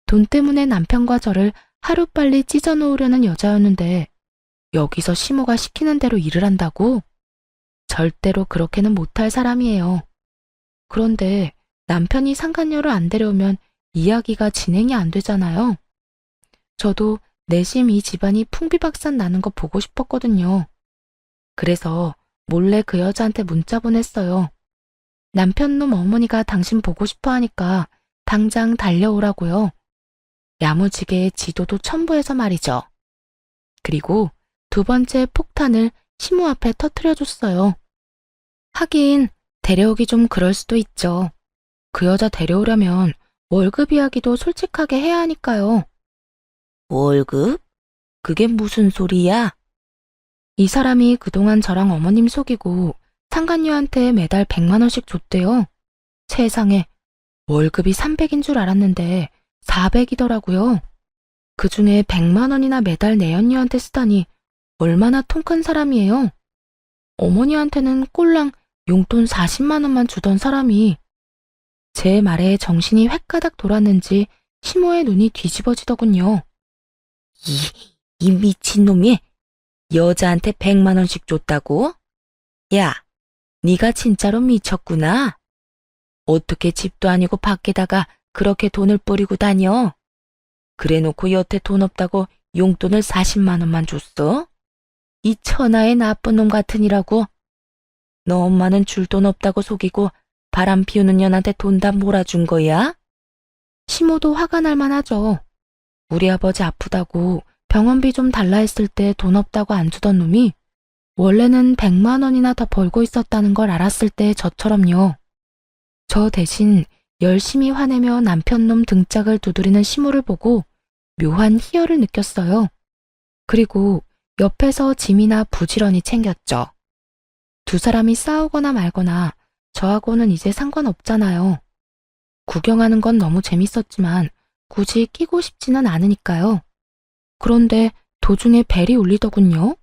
돈 때문에 남편과 저를 하루빨리 찢어놓으려는 여자였는데 여기서 시모가 시키는 대로 일을 한다고? 절대로 그렇게는 못할 사람이에요. 그런데 남편이 상간녀를 안 데려오면 이야기가 진행이 안 되잖아요. 저도 내심 이 집안이 풍비박산 나는 거 보고 싶었거든요. 그래서 몰래 그 여자한테 문자 보냈어요. 남편놈 어머니가 당신 보고 싶어 하니까 당장 달려오라고요. 야무지게 지도도 첨부해서 말이죠. 그리고 두 번째 폭탄을 시모 앞에 터뜨려줬어요. 하긴 데려오기 좀 그럴 수도 있죠. 그 여자 데려오려면 월급 이야기도 솔직하게 해야 하니까요. 월급? 그게 무슨 소리야? 이 사람이 그동안 저랑 어머님 속이고 상간녀한테 매달 100만 원씩 줬대요. 세상에, 월급이 300인 줄 알았는데 400이더라고요. 그중에 100만 원이나 매달 내연녀한테 쓰다니 얼마나 통 큰 사람이에요. 어머니한테는 꼴랑 용돈 40만 원만 주던 사람이. 제 말에 정신이 획가닥 돌았는지 시모의 눈이 뒤집어지더군요. 이 미친놈이 여자한테 100만 원씩 줬다고? 야, 네가 진짜로 미쳤구나. 어떻게 집도 아니고 밖에다가 그렇게 돈을 뿌리고 다녀? 그래놓고 여태 돈 없다고 용돈을 40만 원만 줬어? 이 천하의 나쁜 놈 같으니라고. 너 엄마는 줄 돈 없다고 속이고 바람 피우는 년한테 돈 다 몰아준 거야? 시모도 화가 날 만하죠. 우리 아버지 아프다고 병원비 좀 달라 했을 때 돈 없다고 안 주던 놈이 원래는 100만 원이나 더 벌고 있었다는 걸 알았을 때 저처럼요. 저 대신 열심히 화내며 남편 놈 등짝을 두드리는 시모를 보고 묘한 희열을 느꼈어요. 그리고 옆에서 짐이나 부지런히 챙겼죠. 두 사람이 싸우거나 말거나 저하고는 이제 상관없잖아요. 구경하는 건 너무 재밌었지만 굳이 끼고 싶지는 않으니까요. 그런데 도중에 벨이 울리더군요.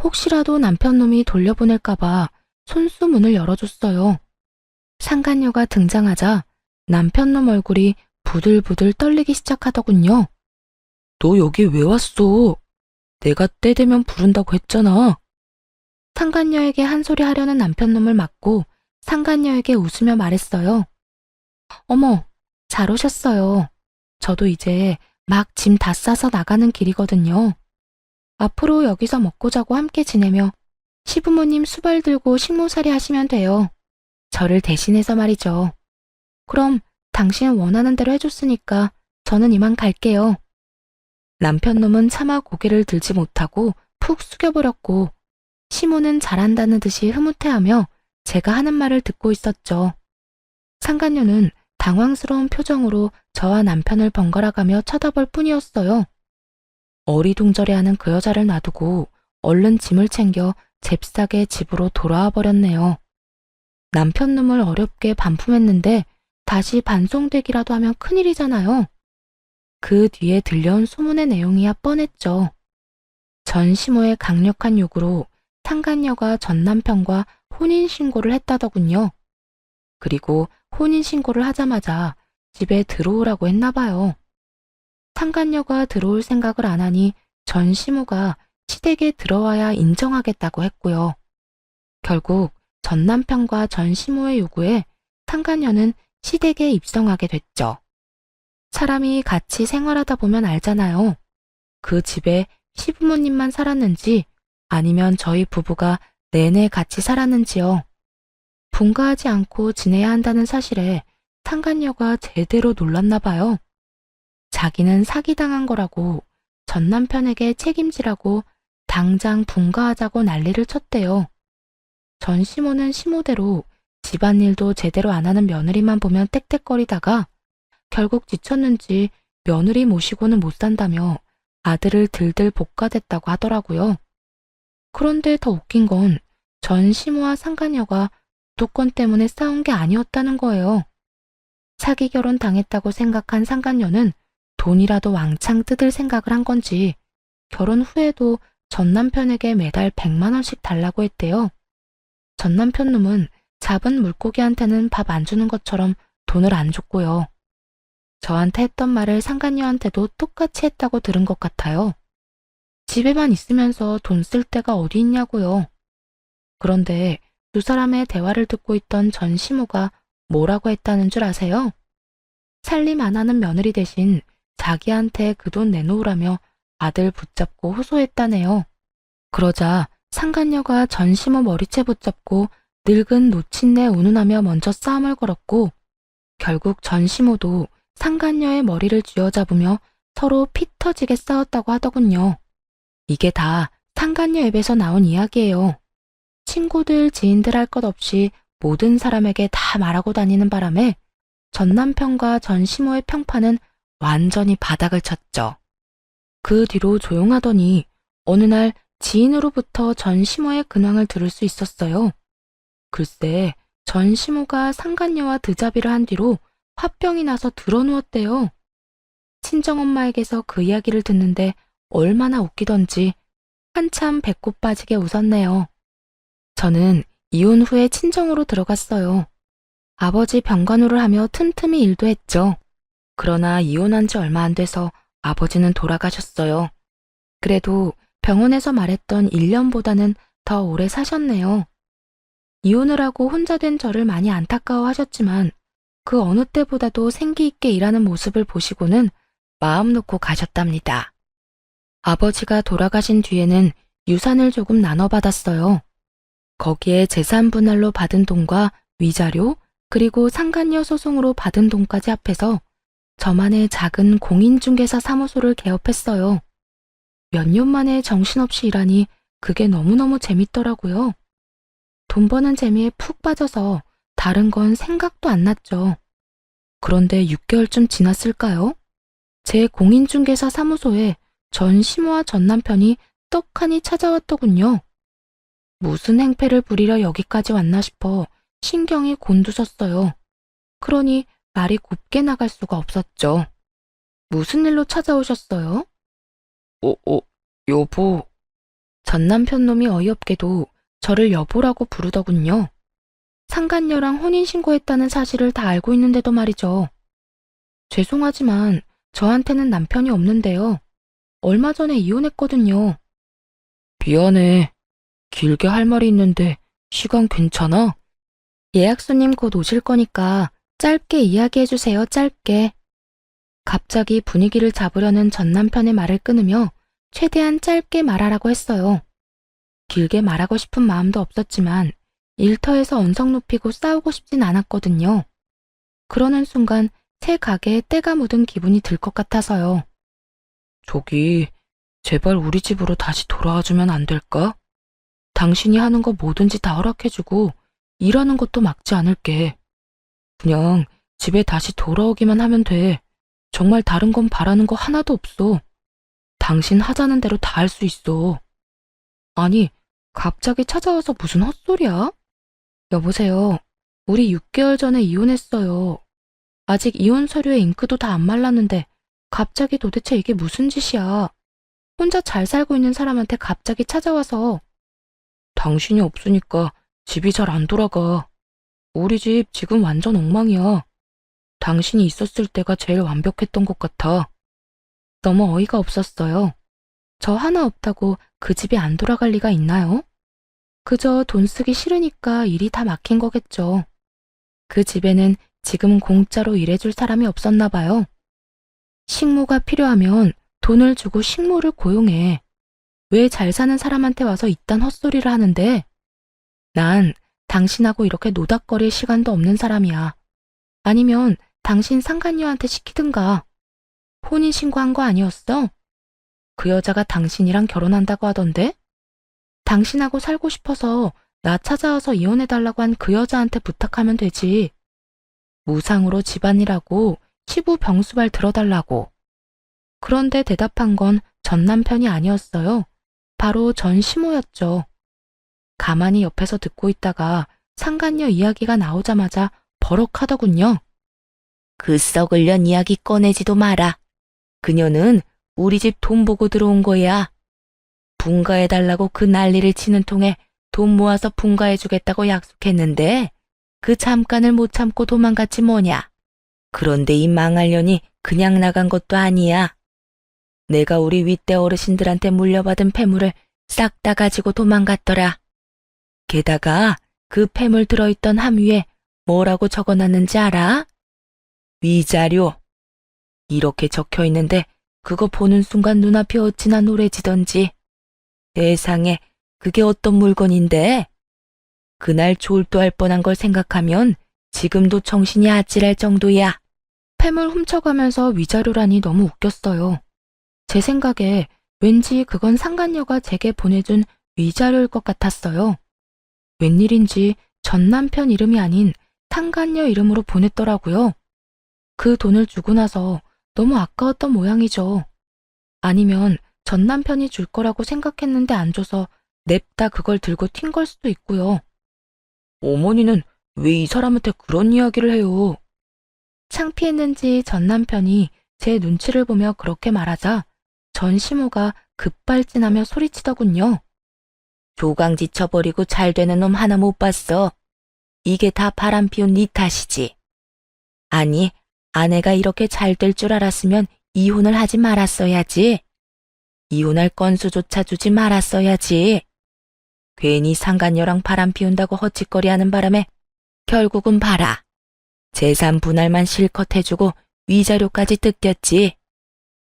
혹시라도 남편놈이 돌려보낼까봐 손수 문을 열어줬어요. 상간녀가 등장하자 남편놈 얼굴이 부들부들 떨리기 시작하더군요. 너 여기 왜 왔어? 내가 때 되면 부른다고 했잖아. 상간녀에게 한 소리 하려는 남편놈을 맞고 상간녀에게 웃으며 말했어요. 어머, 잘 오셨어요. 저도 이제 막 짐 다 싸서 나가는 길이거든요. 앞으로 여기서 먹고 자고 함께 지내며 시부모님 수발 들고 식모살이 하시면 돼요. 저를 대신해서 말이죠. 그럼 당신 원하는 대로 해줬으니까 저는 이만 갈게요. 남편놈은 차마 고개를 들지 못하고 푹 숙여버렸고 시모는 잘한다는 듯이 흐뭇해하며 제가 하는 말을 듣고 있었죠. 상간녀는 당황스러운 표정으로 저와 남편을 번갈아가며 쳐다볼 뿐이었어요. 어리둥절해하는 그 여자를 놔두고 얼른 짐을 챙겨 잽싸게 집으로 돌아와 버렸네요. 남편 놈을 어렵게 반품했는데 다시 반송되기라도 하면 큰일이잖아요. 그 뒤에 들려온 소문의 내용이야 뻔했죠. 전 시모의 강력한 요구로 상간녀가 전 남편과 혼인신고를 했다더군요. 그리고 혼인신고를 하자마자 집에 들어오라고 했나봐요. 상간녀가 들어올 생각을 안 하니 전 시모가 시댁에 들어와야 인정하겠다고 했고요. 결국 전 남편과 전 시모의 요구에 상간녀는 시댁에 입성하게 됐죠. 사람이 같이 생활하다 보면 알잖아요. 그 집에 시부모님만 살았는지 아니면 저희 부부가 내내 같이 살았는지요. 분가하지 않고 지내야 한다는 사실에 상간녀가 제대로 놀랐나 봐요. 자기는 사기당한 거라고 전 남편에게 책임지라고 당장 분가하자고 난리를 쳤대요. 전 시모는 시모대로 집안일도 제대로 안 하는 며느리만 보면 떽떽거리다가 결국 지쳤는지 며느리 모시고는 못 산다며 아들을 들들 볶아댔다고 하더라고요. 그런데 더 웃긴 건 전 시모와 상간녀가 주도권 때문에 싸운 게 아니었다는 거예요. 사기 결혼 당했다고 생각한 상간녀는 돈이라도 왕창 뜯을 생각을 한 건지 결혼 후에도 전 남편에게 매달 100만 원씩 달라고 했대요. 전 남편 놈은 잡은 물고기한테는 밥 안 주는 것처럼 돈을 안 줬고요. 저한테 했던 말을 상간녀한테도 똑같이 했다고 들은 것 같아요. 집에만 있으면서 돈 쓸 데가 어디 있냐고요. 그런데 두 사람의 대화를 듣고 있던 전 시모가 뭐라고 했다는 줄 아세요? 살림 안 하는 며느리 대신 자기한테 그 돈 내놓으라며 아들 붙잡고 호소했다네요. 그러자 상간녀가 전 시모 머리채 붙잡고 늙은 노친네 운운하며 먼저 싸움을 걸었고 결국 전 시모도 상간녀의 머리를 쥐어잡으며 서로 피 터지게 싸웠다고 하더군요. 이게 다 상간녀 입에서 나온 이야기예요. 친구들, 지인들 할 것 없이 모든 사람에게 다 말하고 다니는 바람에 전 남편과 전 시모의 평판은 완전히 바닥을 쳤죠. 그 뒤로 조용하더니 어느 날 지인으로부터 전 시모의 근황을 들을 수 있었어요. 글쎄, 전 시모가 상간녀와 드자비를 한 뒤로 화병이 나서 드러누웠대요. 친정엄마에게서 그 이야기를 듣는데 얼마나 웃기던지 한참 배꼽 빠지게 웃었네요. 저는 이혼 후에 친정으로 들어갔어요. 아버지 병간호를 하며 틈틈이 일도 했죠. 그러나 이혼한 지 얼마 안 돼서 아버지는 돌아가셨어요. 그래도 병원에서 말했던 1년보다는 더 오래 사셨네요. 이혼을 하고 혼자 된 저를 많이 안타까워하셨지만 그 어느 때보다도 생기 있게 일하는 모습을 보시고는 마음 놓고 가셨답니다. 아버지가 돌아가신 뒤에는 유산을 조금 나눠받았어요. 거기에 재산 분할로 받은 돈과 위자료 그리고 상간녀 소송으로 받은 돈까지 합해서 저만의 작은 공인중개사 사무소를 개업했어요. 몇 년 만에 정신없이 일하니 그게 너무너무 재밌더라고요. 돈 버는 재미에 푹 빠져서 다른 건 생각도 안 났죠. 그런데 6개월쯤 지났을까요? 제 공인중개사 사무소에 전 시모와 전 남편이 떡하니 찾아왔더군요. 무슨 행패를 부리려 여기까지 왔나 싶어 신경이 곤두섰어요. 그러니 말이 곱게 나갈 수가 없었죠. 무슨 일로 찾아오셨어요? 여보. 전 남편 놈이 어이없게도 저를 여보라고 부르더군요. 상간녀랑 혼인신고했다는 사실을 다 알고 있는데도 말이죠. 죄송하지만 저한테는 남편이 없는데요. 얼마 전에 이혼했거든요. 미안해. 길게 할 말이 있는데 시간 괜찮아? 예약 손님 곧 오실 거니까 짧게 이야기해주세요, 짧게. 갑자기 분위기를 잡으려는 전 남편의 말을 끊으며 최대한 짧게 말하라고 했어요. 길게 말하고 싶은 마음도 없었지만 일터에서 언성 높이고 싸우고 싶진 않았거든요. 그러는 순간 새 가게에 때가 묻은 기분이 들 것 같아서요. 저기, 제발 우리 집으로 다시 돌아와주면 안 될까? 당신이 하는 거 뭐든지 다 허락해주고 일하는 것도 막지 않을게. 그냥 집에 다시 돌아오기만 하면 돼. 정말 다른 건 바라는 거 하나도 없어. 당신 하자는 대로 다 할 수 있어. 아니, 갑자기 찾아와서 무슨 헛소리야? 여보세요. 우리 6개월 전에 이혼했어요. 아직 이혼 서류에 잉크도 다 안 말랐는데 갑자기 도대체 이게 무슨 짓이야. 혼자 잘 살고 있는 사람한테 갑자기 찾아와서. 당신이 없으니까 집이 잘 안 돌아가. 우리 집 지금 완전 엉망이야. 당신이 있었을 때가 제일 완벽했던 것 같아. 너무 어이가 없었어요. 저 하나 없다고 그 집이 안 돌아갈 리가 있나요? 그저 돈 쓰기 싫으니까 일이 다 막힌 거겠죠. 그 집에는 지금 공짜로 일해줄 사람이 없었나 봐요. 식모가 필요하면 돈을 주고 식모를 고용해. 왜 잘 사는 사람한테 와서 이딴 헛소리를 하는데? 난 당신하고 이렇게 노닥거릴 시간도 없는 사람이야. 아니면 당신 상간녀한테 시키든가. 혼인신고한 거 아니었어? 그 여자가 당신이랑 결혼한다고 하던데? 당신하고 살고 싶어서 나 찾아와서 이혼해달라고 한 그 여자한테 부탁하면 되지. 무상으로 집안일하고 시부 병수발 들어달라고. 그런데 대답한 건 전 남편이 아니었어요. 바로 전 시모였죠. 가만히 옆에서 듣고 있다가 상간녀 이야기가 나오자마자 버럭하더군요. 그 썩을 년 이야기 꺼내지도 마라. 그녀는 우리 집 돈 보고 들어온 거야. 분가해달라고 그 난리를 치는 통에 돈 모아서 분가해주겠다고 약속했는데 그 잠깐을 못 참고 도망갔지 뭐냐. 그런데 이 망할 년이 그냥 나간 것도 아니야. 내가 우리 윗대 어르신들한테 물려받은 폐물을 싹 다 가지고 도망갔더라. 게다가 그 폐물 들어있던 함 위에 뭐라고 적어놨는지 알아? 위자료. 이렇게 적혀있는데 그거 보는 순간 눈앞이 어찌나 노래지던지. 세상에, 그게 어떤 물건인데? 그날 졸도할 뻔한 걸 생각하면 지금도 정신이 아찔할 정도야. 폐물 훔쳐가면서 위자료라니 너무 웃겼어요. 제 생각에 왠지 그건 상간녀가 제게 보내준 위자료일 것 같았어요. 웬일인지 전 남편 이름이 아닌 상간녀 이름으로 보냈더라고요. 그 돈을 주고 나서 너무 아까웠던 모양이죠. 아니면 전 남편이 줄 거라고 생각했는데 안 줘서 냅다 그걸 들고 튄 걸 수도 있고요. 어머니는 왜 이 사람한테 그런 이야기를 해요? 창피했는지 전 남편이 제 눈치를 보며 그렇게 말하자 전 시모가 급발진하며 소리치더군요. 조강지 쳐버리고 잘 되는 놈 하나 못 봤어. 이게 다 바람 피운 네 탓이지. 아니, 아내가 이렇게 잘 될 줄 알았으면 이혼을 하지 말았어야지. 이혼할 건수조차 주지 말았어야지. 괜히 상간녀랑 바람 피운다고 헛짓거리하는 바람에 결국은 봐라. 재산 분할만 실컷 해주고 위자료까지 뜯겼지.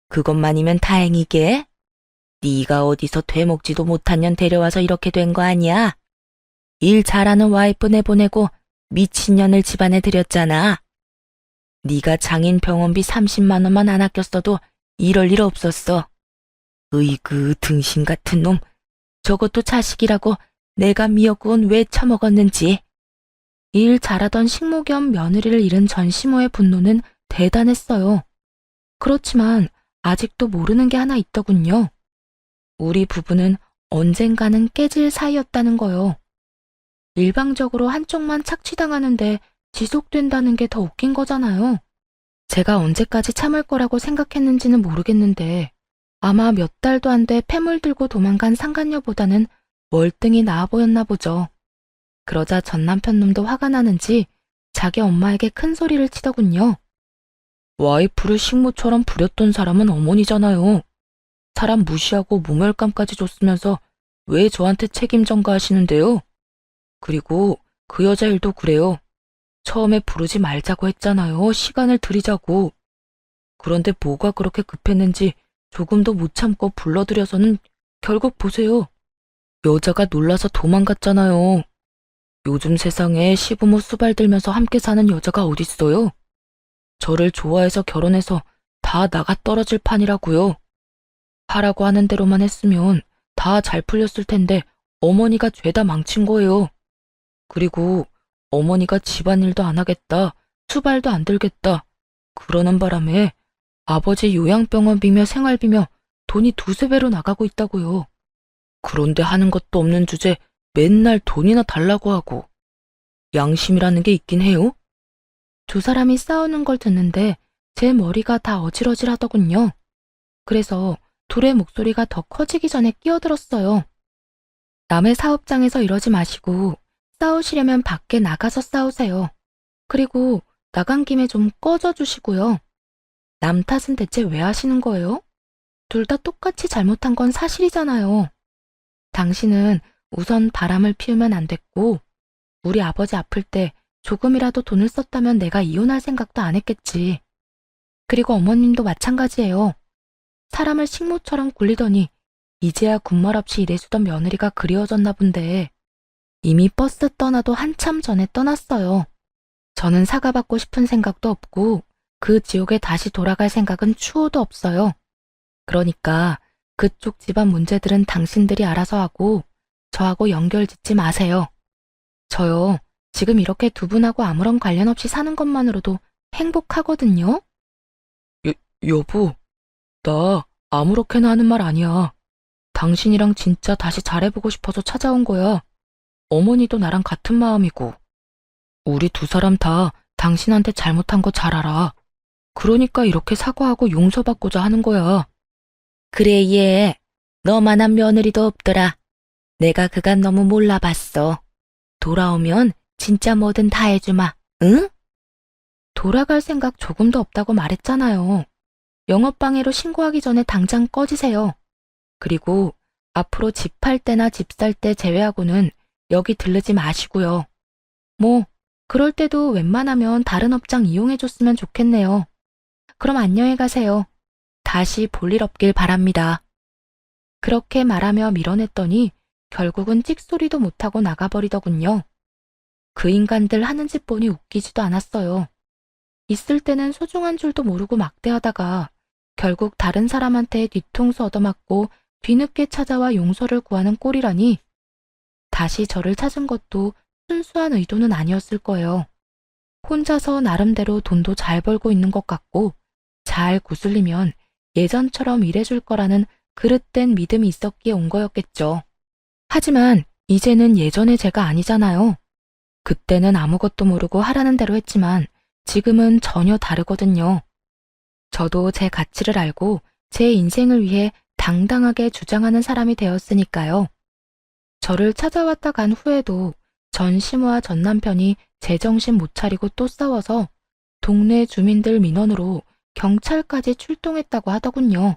그것만이면 다행이게. 네가 어디서 되먹지도 못한 년 데려와서 이렇게 된 거 아니야? 일 잘하는 와이프 내보내고 미친년을 집안에 들였잖아. 네가 장인 병원비 30만 원만 안 아꼈어도 이럴 일 없었어. 으이그 등신 같은 놈. 저것도 자식이라고 내가 미역국은 왜 처먹었는지. 일 잘하던 식모 겸 며느리를 잃은 전 시모의 분노는 대단했어요. 그렇지만 아직도 모르는 게 하나 있더군요. 우리 부부는 언젠가는 깨질 사이였다는 거요. 일방적으로 한쪽만 착취당하는데 지속된다는 게 더 웃긴 거잖아요. 제가 언제까지 참을 거라고 생각했는지는 모르겠는데 아마 몇 달도 안 돼 폐물 들고 도망간 상간녀보다는 월등히 나아 보였나 보죠. 그러자 전 남편 놈도 화가 나는지 자기 엄마에게 큰 소리를 치더군요. 와이프를 식모처럼 부렸던 사람은 어머니잖아요. 사람 무시하고 모멸감까지 줬으면서 왜 저한테 책임 전가하시는데요? 그리고 그 여자 일도 그래요. 처음에 부르지 말자고 했잖아요. 시간을 들이자고. 그런데 뭐가 그렇게 급했는지 조금도 못 참고 불러들여서는 결국 보세요. 여자가 놀라서 도망갔잖아요. 요즘 세상에 시부모 수발 들면서 함께 사는 여자가 어딨어요? 저를 좋아해서 결혼해서 다 나가 떨어질 판이라고요. 하라고 하는 대로만 했으면 다 잘 풀렸을 텐데 어머니가 죄다 망친 거예요. 그리고 어머니가 집안일도 안 하겠다, 수발도 안 들겠다, 그러는 바람에 아버지 요양병원비며 생활비며 돈이 두세 배로 나가고 있다고요. 그런데 하는 것도 없는 주제 맨날 돈이나 달라고 하고. 양심이라는 게 있긴 해요? 두 사람이 싸우는 걸 듣는데 제 머리가 다 어질어질하더군요. 그래서 둘의 목소리가 더 커지기 전에 끼어들었어요. 남의 사업장에서 이러지 마시고 싸우시려면 밖에 나가서 싸우세요. 그리고 나간 김에 좀 꺼져 주시고요. 남 탓은 대체 왜 하시는 거예요? 둘 다 똑같이 잘못한 건 사실이잖아요. 당신은 우선 바람을 피우면 안 됐고, 우리 아버지 아플 때 조금이라도 돈을 썼다면 내가 이혼할 생각도 안 했겠지. 그리고 어머님도 마찬가지예요. 사람을 식모처럼 굴리더니 이제야 군말 없이 일해주던 며느리가 그리워졌나 본데 이미 버스 떠나도 한참 전에 떠났어요. 저는 사과받고 싶은 생각도 없고 그 지옥에 다시 돌아갈 생각은 추호도 없어요. 그러니까 그쪽 집안 문제들은 당신들이 알아서 하고 저하고 연결 짓지 마세요. 저요, 지금 이렇게 두 분하고 아무런 관련 없이 사는 것만으로도 행복하거든요. 여보, 나 아무렇게나 하는 말 아니야. 당신이랑 진짜 다시 잘해보고 싶어서 찾아온 거야. 어머니도 나랑 같은 마음이고. 우리 두 사람 다 당신한테 잘못한 거 잘 알아. 그러니까 이렇게 사과하고 용서받고자 하는 거야. 그래, 얘. 너만한 며느리도 없더라. 내가 그간 너무 몰라봤어. 돌아오면 진짜 뭐든 다 해주마, 응? 돌아갈 생각 조금도 없다고 말했잖아요. 영업방해로 신고하기 전에 당장 꺼지세요. 그리고 앞으로 집 팔 때나 집 살 때 제외하고는 여기 들르지 마시고요. 뭐 그럴 때도 웬만하면 다른 업장 이용해줬으면 좋겠네요. 그럼 안녕히 가세요. 다시 볼 일 없길 바랍니다. 그렇게 말하며 밀어냈더니 결국은 찍소리도 못하고 나가버리더군요. 그 인간들 하는 짓 보니 웃기지도 않았어요. 있을 때는 소중한 줄도 모르고 막대하다가 결국 다른 사람한테 뒤통수 얻어맞고 뒤늦게 찾아와 용서를 구하는 꼴이라니. 다시 저를 찾은 것도 순수한 의도는 아니었을 거예요. 혼자서 나름대로 돈도 잘 벌고 있는 것 같고 잘 구슬리면 예전처럼 일해줄 거라는 그릇된 믿음이 있었기에 온 거였겠죠. 하지만 이제는 예전의 제가 아니잖아요. 그때는 아무것도 모르고 하라는 대로 했지만 지금은 전혀 다르거든요. 저도 제 가치를 알고 제 인생을 위해 당당하게 주장하는 사람이 되었으니까요. 저를 찾아왔다 간 후에도 전 시모와 전 남편이 제정신 못 차리고 또 싸워서 동네 주민들 민원으로 경찰까지 출동했다고 하더군요.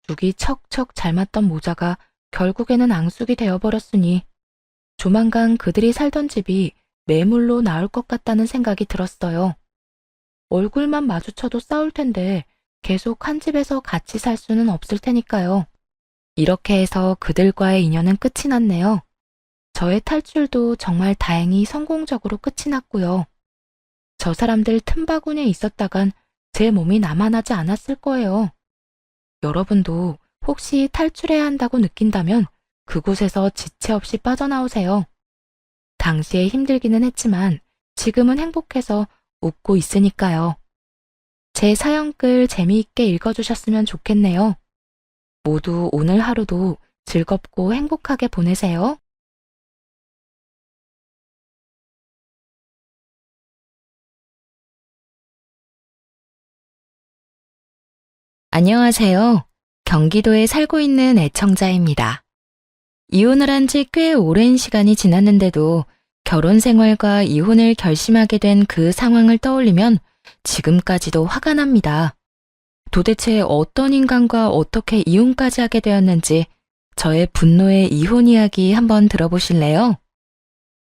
죽이 척척 잘 맞던 모자가 결국에는 앙숙이 되어버렸으니 조만간 그들이 살던 집이 매물로 나올 것 같다는 생각이 들었어요. 얼굴만 마주쳐도 싸울 텐데 계속 한 집에서 같이 살 수는 없을 테니까요. 이렇게 해서 그들과의 인연은 끝이 났네요. 저의 탈출도 정말 다행히 성공적으로 끝이 났고요. 저 사람들 틈바구니에 있었다간 제 몸이 남아나지 않았을 거예요. 여러분도 혹시 탈출해야 한다고 느낀다면 그곳에서 지체 없이 빠져나오세요. 당시에 힘들기는 했지만 지금은 행복해서 웃고 있으니까요. 제 사연글 재미있게 읽어주셨으면 좋겠네요. 모두 오늘 하루도 즐겁고 행복하게 보내세요. 안녕하세요. 경기도에 살고 있는 애청자입니다. 이혼을 한 지 꽤 오랜 시간이 지났는데도 결혼 생활과 이혼을 결심하게 된 그 상황을 떠올리면 지금까지도 화가 납니다. 도대체 어떤 인간과 어떻게 이혼까지 하게 되었는지 저의 분노의 이혼 이야기 한번 들어보실래요?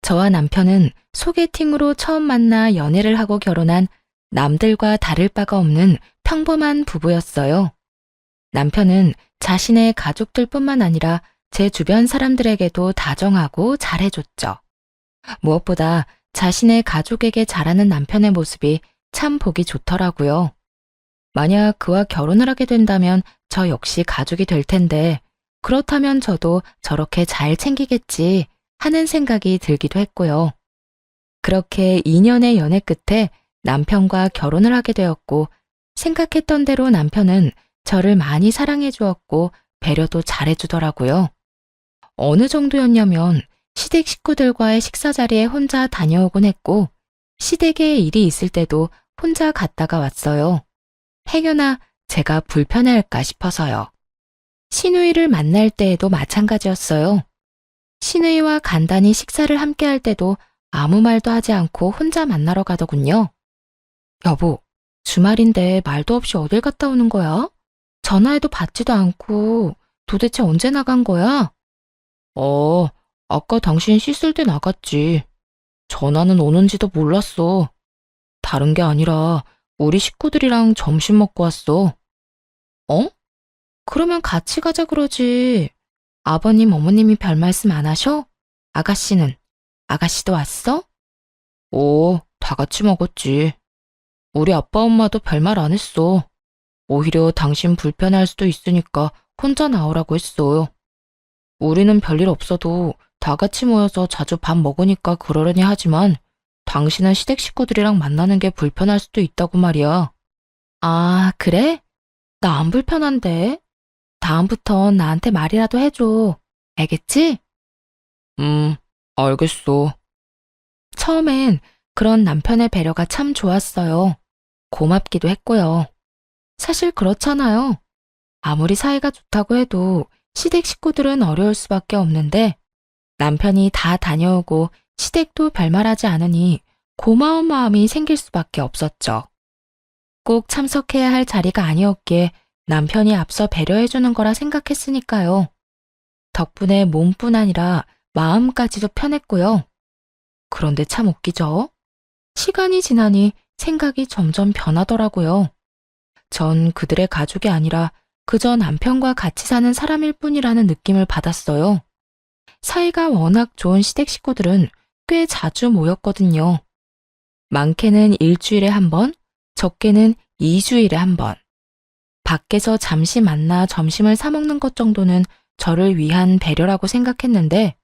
저와 남편은 소개팅으로 처음 만나 연애를 하고 결혼한 남들과 다를 바가 없는 평범한 부부였어요. 남편은 자신의 가족들뿐만 아니라 제 주변 사람들에게도 다정하고 잘해줬죠. 무엇보다 자신의 가족에게 잘하는 남편의 모습이 참 보기 좋더라고요. 만약 그와 결혼을 하게 된다면 저 역시 가족이 될 텐데, 그렇다면 저도 저렇게 잘 챙기겠지 하는 생각이 들기도 했고요. 그렇게 2년의 연애 끝에 남편과 결혼을 하게 되었고, 생각했던 대로 남편은 저를 많이 사랑해 주었고 배려도 잘해 주더라고요. 어느 정도였냐면 시댁 식구들과의 식사 자리에 혼자 다녀오곤 했고, 시댁에 일이 있을 때도 혼자 갔다가 왔어요. 행여나 제가 불편해할까 싶어서요. 시누이를 만날 때에도 마찬가지였어요. 시누이와 간단히 식사를 함께 할 때도 아무 말도 하지 않고 혼자 만나러 가더군요. 여보, 주말인데 말도 없이 어딜 갔다 오는 거야? 전화해도 받지도 않고 도대체 언제 나간 거야? 아까 당신 씻을 때 나갔지. 전화는 오는지도 몰랐어. 다른 게 아니라 우리 식구들이랑 점심 먹고 왔어. 어? 그러면 같이 가자 그러지. 아버님, 어머님이 별 말씀 안 하셔? 아가씨는? 아가씨도 왔어? 다 같이 먹었지. 우리 아빠 엄마도 별말 안 했어. 오히려 당신 불편할 수도 있으니까 혼자 나오라고 했어요. 우리는 별일 없어도 다 같이 모여서 자주 밥 먹으니까 그러려니 하지만 당신은 시댁 식구들이랑 만나는 게 불편할 수도 있다고 말이야. 아, 그래? 나 안 불편한데. 다음부턴 나한테 말이라도 해줘. 알겠지? 알겠어. 처음엔 그런 남편의 배려가 참 좋았어요. 고맙기도 했고요. 사실 그렇잖아요. 아무리 사이가 좋다고 해도 시댁 식구들은 어려울 수밖에 없는데, 남편이 다 다녀오고 시댁도 별말하지 않으니 고마운 마음이 생길 수밖에 없었죠. 꼭 참석해야 할 자리가 아니었기에 남편이 앞서 배려해주는 거라 생각했으니까요. 덕분에 몸뿐 아니라 마음까지도 편했고요. 그런데 참 웃기죠? 시간이 지나니 생각이 점점 변하더라고요. 전 그들의 가족이 아니라 그저 남편과 같이 사는 사람일 뿐이라는 느낌을 받았어요. 사이가 워낙 좋은 시댁 식구들은 꽤 자주 모였거든요. 많게는 일주일에 한 번, 적게는 2주일에 한 번. 밖에서 잠시 만나 점심을 사 먹는 것 정도는 저를 위한 배려라고 생각했는데,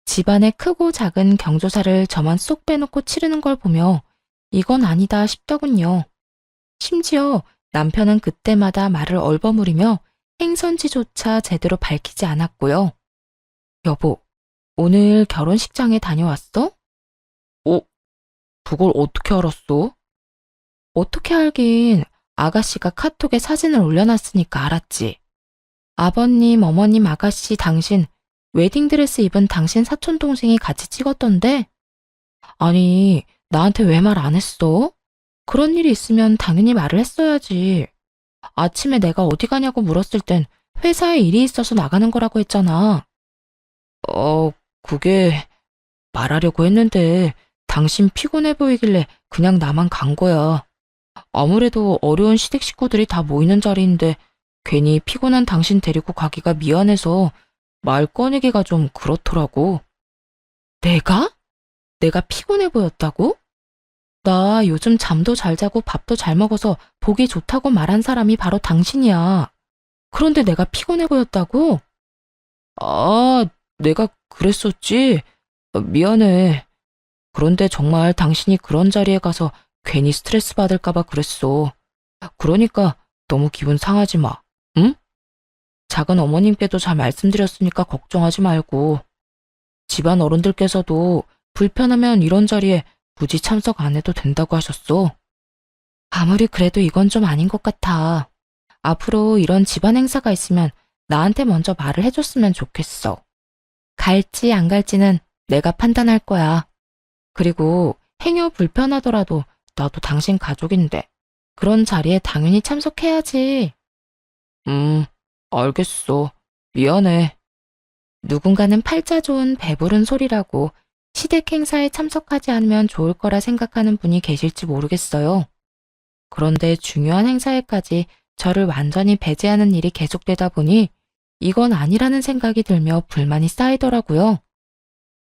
집안의 크고 작은 경조사를 저만 쏙 빼놓고 치르는 걸 보며 이건 아니다 싶더군요. 심지어 남편은 그때마다 말을 얼버무리며 행선지조차 제대로 밝히지 않았고요. 여보, 오늘 결혼식장에 다녀왔어? 그걸 어떻게 알았어? 어떻게 알긴, 아가씨가 카톡에 사진을 올려놨으니까 알았지. 아버님, 어머님, 아가씨, 당신, 웨딩드레스 입은 당신 사촌동생이 같이 찍었던데? 아니, 나한테 왜 말 안 했어? 그런 일이 있으면 당연히 말을 했어야지. 아침에 내가 어디 가냐고 물었을 땐 회사에 일이 있어서 나가는 거라고 했잖아. 그게 말하려고 했는데 당신 피곤해 보이길래 그냥 나만 간 거야. 아무래도 어려운 시댁 식구들이 다 모이는 자리인데 괜히 피곤한 당신 데리고 가기가 미안해서 말 꺼내기가 좀 그렇더라고. 내가? 내가 피곤해 보였다고? 나 요즘 잠도 잘 자고 밥도 잘 먹어서 보기 좋다고 말한 사람이 바로 당신이야. 그런데 내가 피곤해 보였다고? 아, 내가 그랬었지? 미안해. 그런데 정말 당신이 그런 자리에 가서 괜히 스트레스 받을까 봐 그랬어. 그러니까 너무 기분 상하지 마. 응? 작은 어머님께도 잘 말씀드렸으니까 걱정하지 말고. 집안 어른들께서도 불편하면 이런 자리에 굳이 참석 안 해도 된다고 하셨어. 아무리 그래도 이건 좀 아닌 것 같아. 앞으로 이런 집안 행사가 있으면 나한테 먼저 말을 해줬으면 좋겠어. 갈지 안 갈지는 내가 판단할 거야. 그리고 행여 불편하더라도 나도 당신 가족인데 그런 자리에 당연히 참석해야지. 알겠어. 미안해. 누군가는 팔자 좋은 배부른 소리라고 시댁 행사에 참석하지 않으면 좋을 거라 생각하는 분이 계실지 모르겠어요. 그런데 중요한 행사에까지 저를 완전히 배제하는 일이 계속되다 보니 이건 아니라는 생각이 들며 불만이 쌓이더라고요.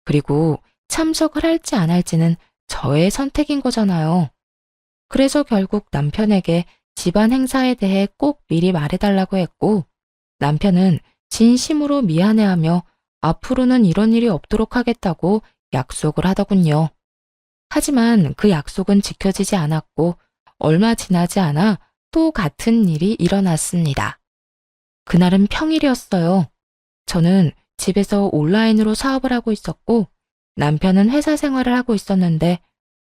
그리고 참석을 할지 안 할지는 저의 선택인 거잖아요. 그래서 결국 남편에게 집안 행사에 대해 꼭 미리 말해달라고 했고, 남편은 진심으로 미안해하며 앞으로는 이런 일이 없도록 하겠다고 약속을 하더군요. 하지만 그 약속은 지켜지지 않았고, 얼마 지나지 않아 또 같은 일이 일어났습니다. 그날은 평일이었어요. 저는 집에서 온라인으로 사업을 하고 있었고, 남편은 회사 생활을 하고 있었는데,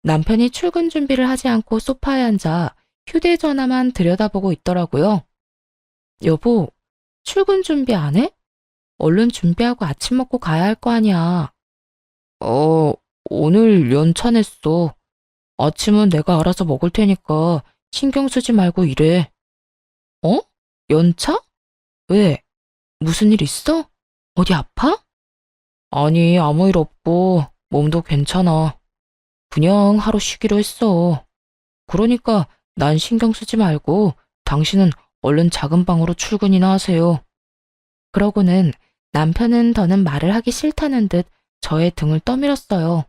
남편이 출근 준비를 하지 않고 소파에 앉아 휴대전화만 들여다보고 있더라고요. 여보, 출근 준비 안 해? 얼른 준비하고 아침 먹고 가야 할 거 아니야. 어, 오늘 연차 냈어. 아침은 내가 알아서 먹을 테니까 신경 쓰지 말고 일해. 어? 연차? 왜? 무슨 일 있어? 어디 아파? 아니, 아무 일 없고 몸도 괜찮아. 그냥 하루 쉬기로 했어. 그러니까 난 신경 쓰지 말고 당신은 얼른 작은 방으로 출근이나 하세요. 그러고는 남편은 더는 말을 하기 싫다는 듯 저의 등을 떠밀었어요.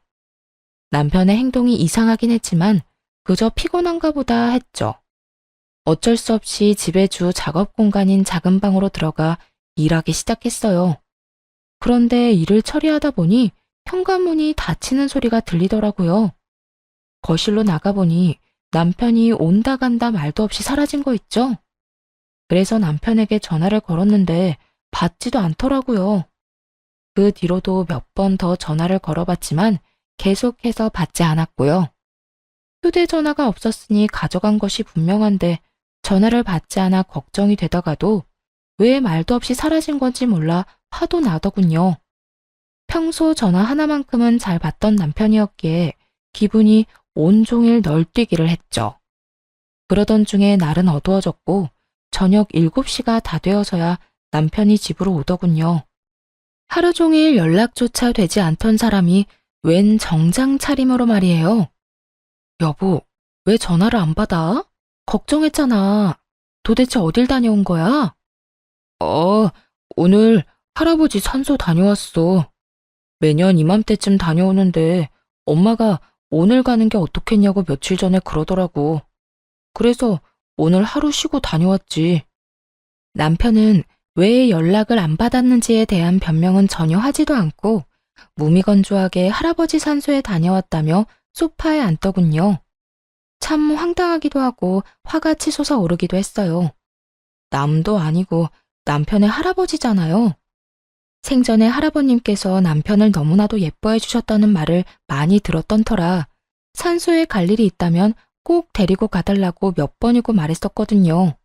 남편의 행동이 이상하긴 했지만 그저 피곤한가 보다 했죠. 어쩔 수 없이 집의 주 작업 공간인 작은 방으로 들어가 일하기 시작했어요. 그런데 일을 처리하다 보니 현관문이 닫히는 소리가 들리더라고요. 거실로 나가보니 남편이 온다 간다 말도 없이 사라진 거 있죠? 그래서 남편에게 전화를 걸었는데 받지도 않더라고요. 그 뒤로도 몇 번 더 전화를 걸어봤지만 계속해서 받지 않았고요. 휴대전화가 없었으니 가져간 것이 분명한데 전화를 받지 않아 걱정이 되다가도 왜 말도 없이 사라진 건지 몰라 화도 나더군요. 평소 전화 하나만큼은 잘 받던 남편이었기에 기분이 온종일 널뛰기를 했죠. 그러던 중에 날은 어두워졌고 저녁 7시가 다 되어서야 남편이 집으로 오더군요. 하루 종일 연락조차 되지 않던 사람이 웬 정장 차림으로 말이에요. 여보, 왜 전화를 안 받아? 걱정했잖아. 도대체 어딜 다녀온 거야? 오늘 할아버지 산소 다녀왔어. 매년 이맘때쯤 다녀오는데 엄마가 오늘 가는 게 어떻겠냐고 며칠 전에 그러더라고. 그래서 오늘 하루 쉬고 다녀왔지. 남편은 왜 연락을 안 받았는지에 대한 변명은 전혀 하지도 않고 무미건조하게 할아버지 산소에 다녀왔다며 소파에 앉더군요. 참 황당하기도 하고 화가 치솟아 오르기도 했어요. 남도 아니고 남편의 할아버지잖아요. 생전에 할아버님께서 남편을 너무나도 예뻐해 주셨다는 말을 많이 들었던 터라 산소에 갈 일이 있다면 꼭 데리고 가달라고 몇 번이고 말했었거든요.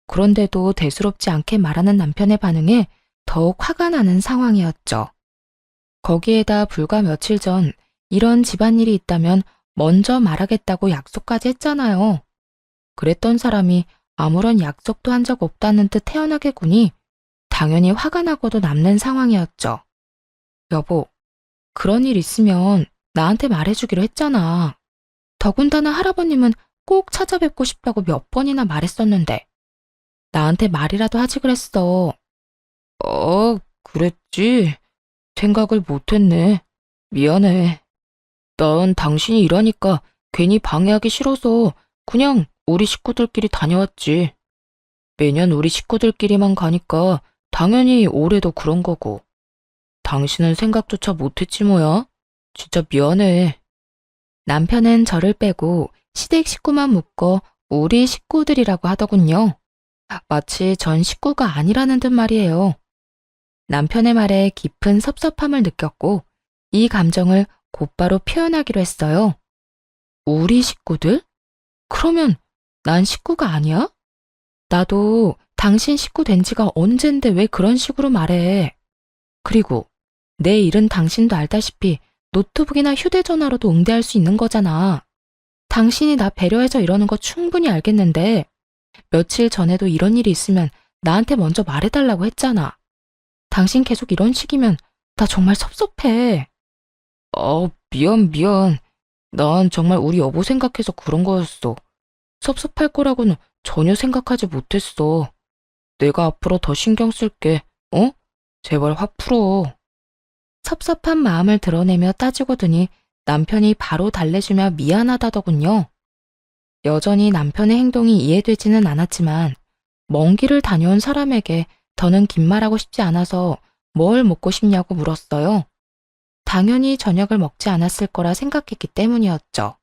그런데도 대수롭지 않게 말하는 남편의 반응에 더욱 화가 나는 상황이었죠. 거기에다 불과 며칠 전 이런 집안일이 있다면 먼저 말하겠다고 약속까지 했잖아요. 그랬던 사람이 아무런 약속도 한 적 없다는 듯 태연하게 구니 당연히 화가 나고도 남는 상황이었죠. 여보, 그런 일 있으면 나한테 말해주기로 했잖아. 더군다나 할아버님은 꼭 찾아뵙고 싶다고 몇 번이나 말했었는데 나한테 말이라도 하지 그랬어. 그랬지. 생각을 못했네. 미안해. 난 당신이 일하니까 괜히 방해하기 싫어서 그냥 우리 식구들끼리 다녀왔지. 매년 우리 식구들끼리만 가니까 당연히 올해도 그런 거고. 당신은 생각조차 못했지 뭐야. 진짜 미안해. 남편은 저를 빼고 시댁 식구만 묶어 우리 식구들이라고 하더군요. 마치 전 식구가 아니라는 듯 말이에요. 남편의 말에 깊은 섭섭함을 느꼈고 이 감정을 곧바로 표현하기로 했어요. 우리 식구들? 그러면 난 식구가 아니야? 나도 당신 식구 된 지가 언젠데 왜 그런 식으로 말해. 그리고 내 일은 당신도 알다시피 노트북이나 휴대전화로도 응대할 수 있는 거잖아. 당신이 나 배려해서 이러는 거 충분히 알겠는데 며칠 전에도 이런 일이 있으면 나한테 먼저 말해달라고 했잖아. 당신 계속 이런 식이면 나 정말 섭섭해. 미안. 난 정말 우리 여보 생각해서 그런 거였어. 섭섭할 거라고는 전혀 생각하지 못했어. 내가 앞으로 더 신경 쓸게. 어? 제발 확 풀어. 섭섭한 마음을 드러내며 따지고 드니 남편이 바로 달래주며 미안하다더군요. 여전히 남편의 행동이 이해되지는 않았지만 먼 길을 다녀온 사람에게 더는 긴 말하고 싶지 않아서 뭘 먹고 싶냐고 물었어요. 당연히 저녁을 먹지 않았을 거라 생각했기 때문이었죠.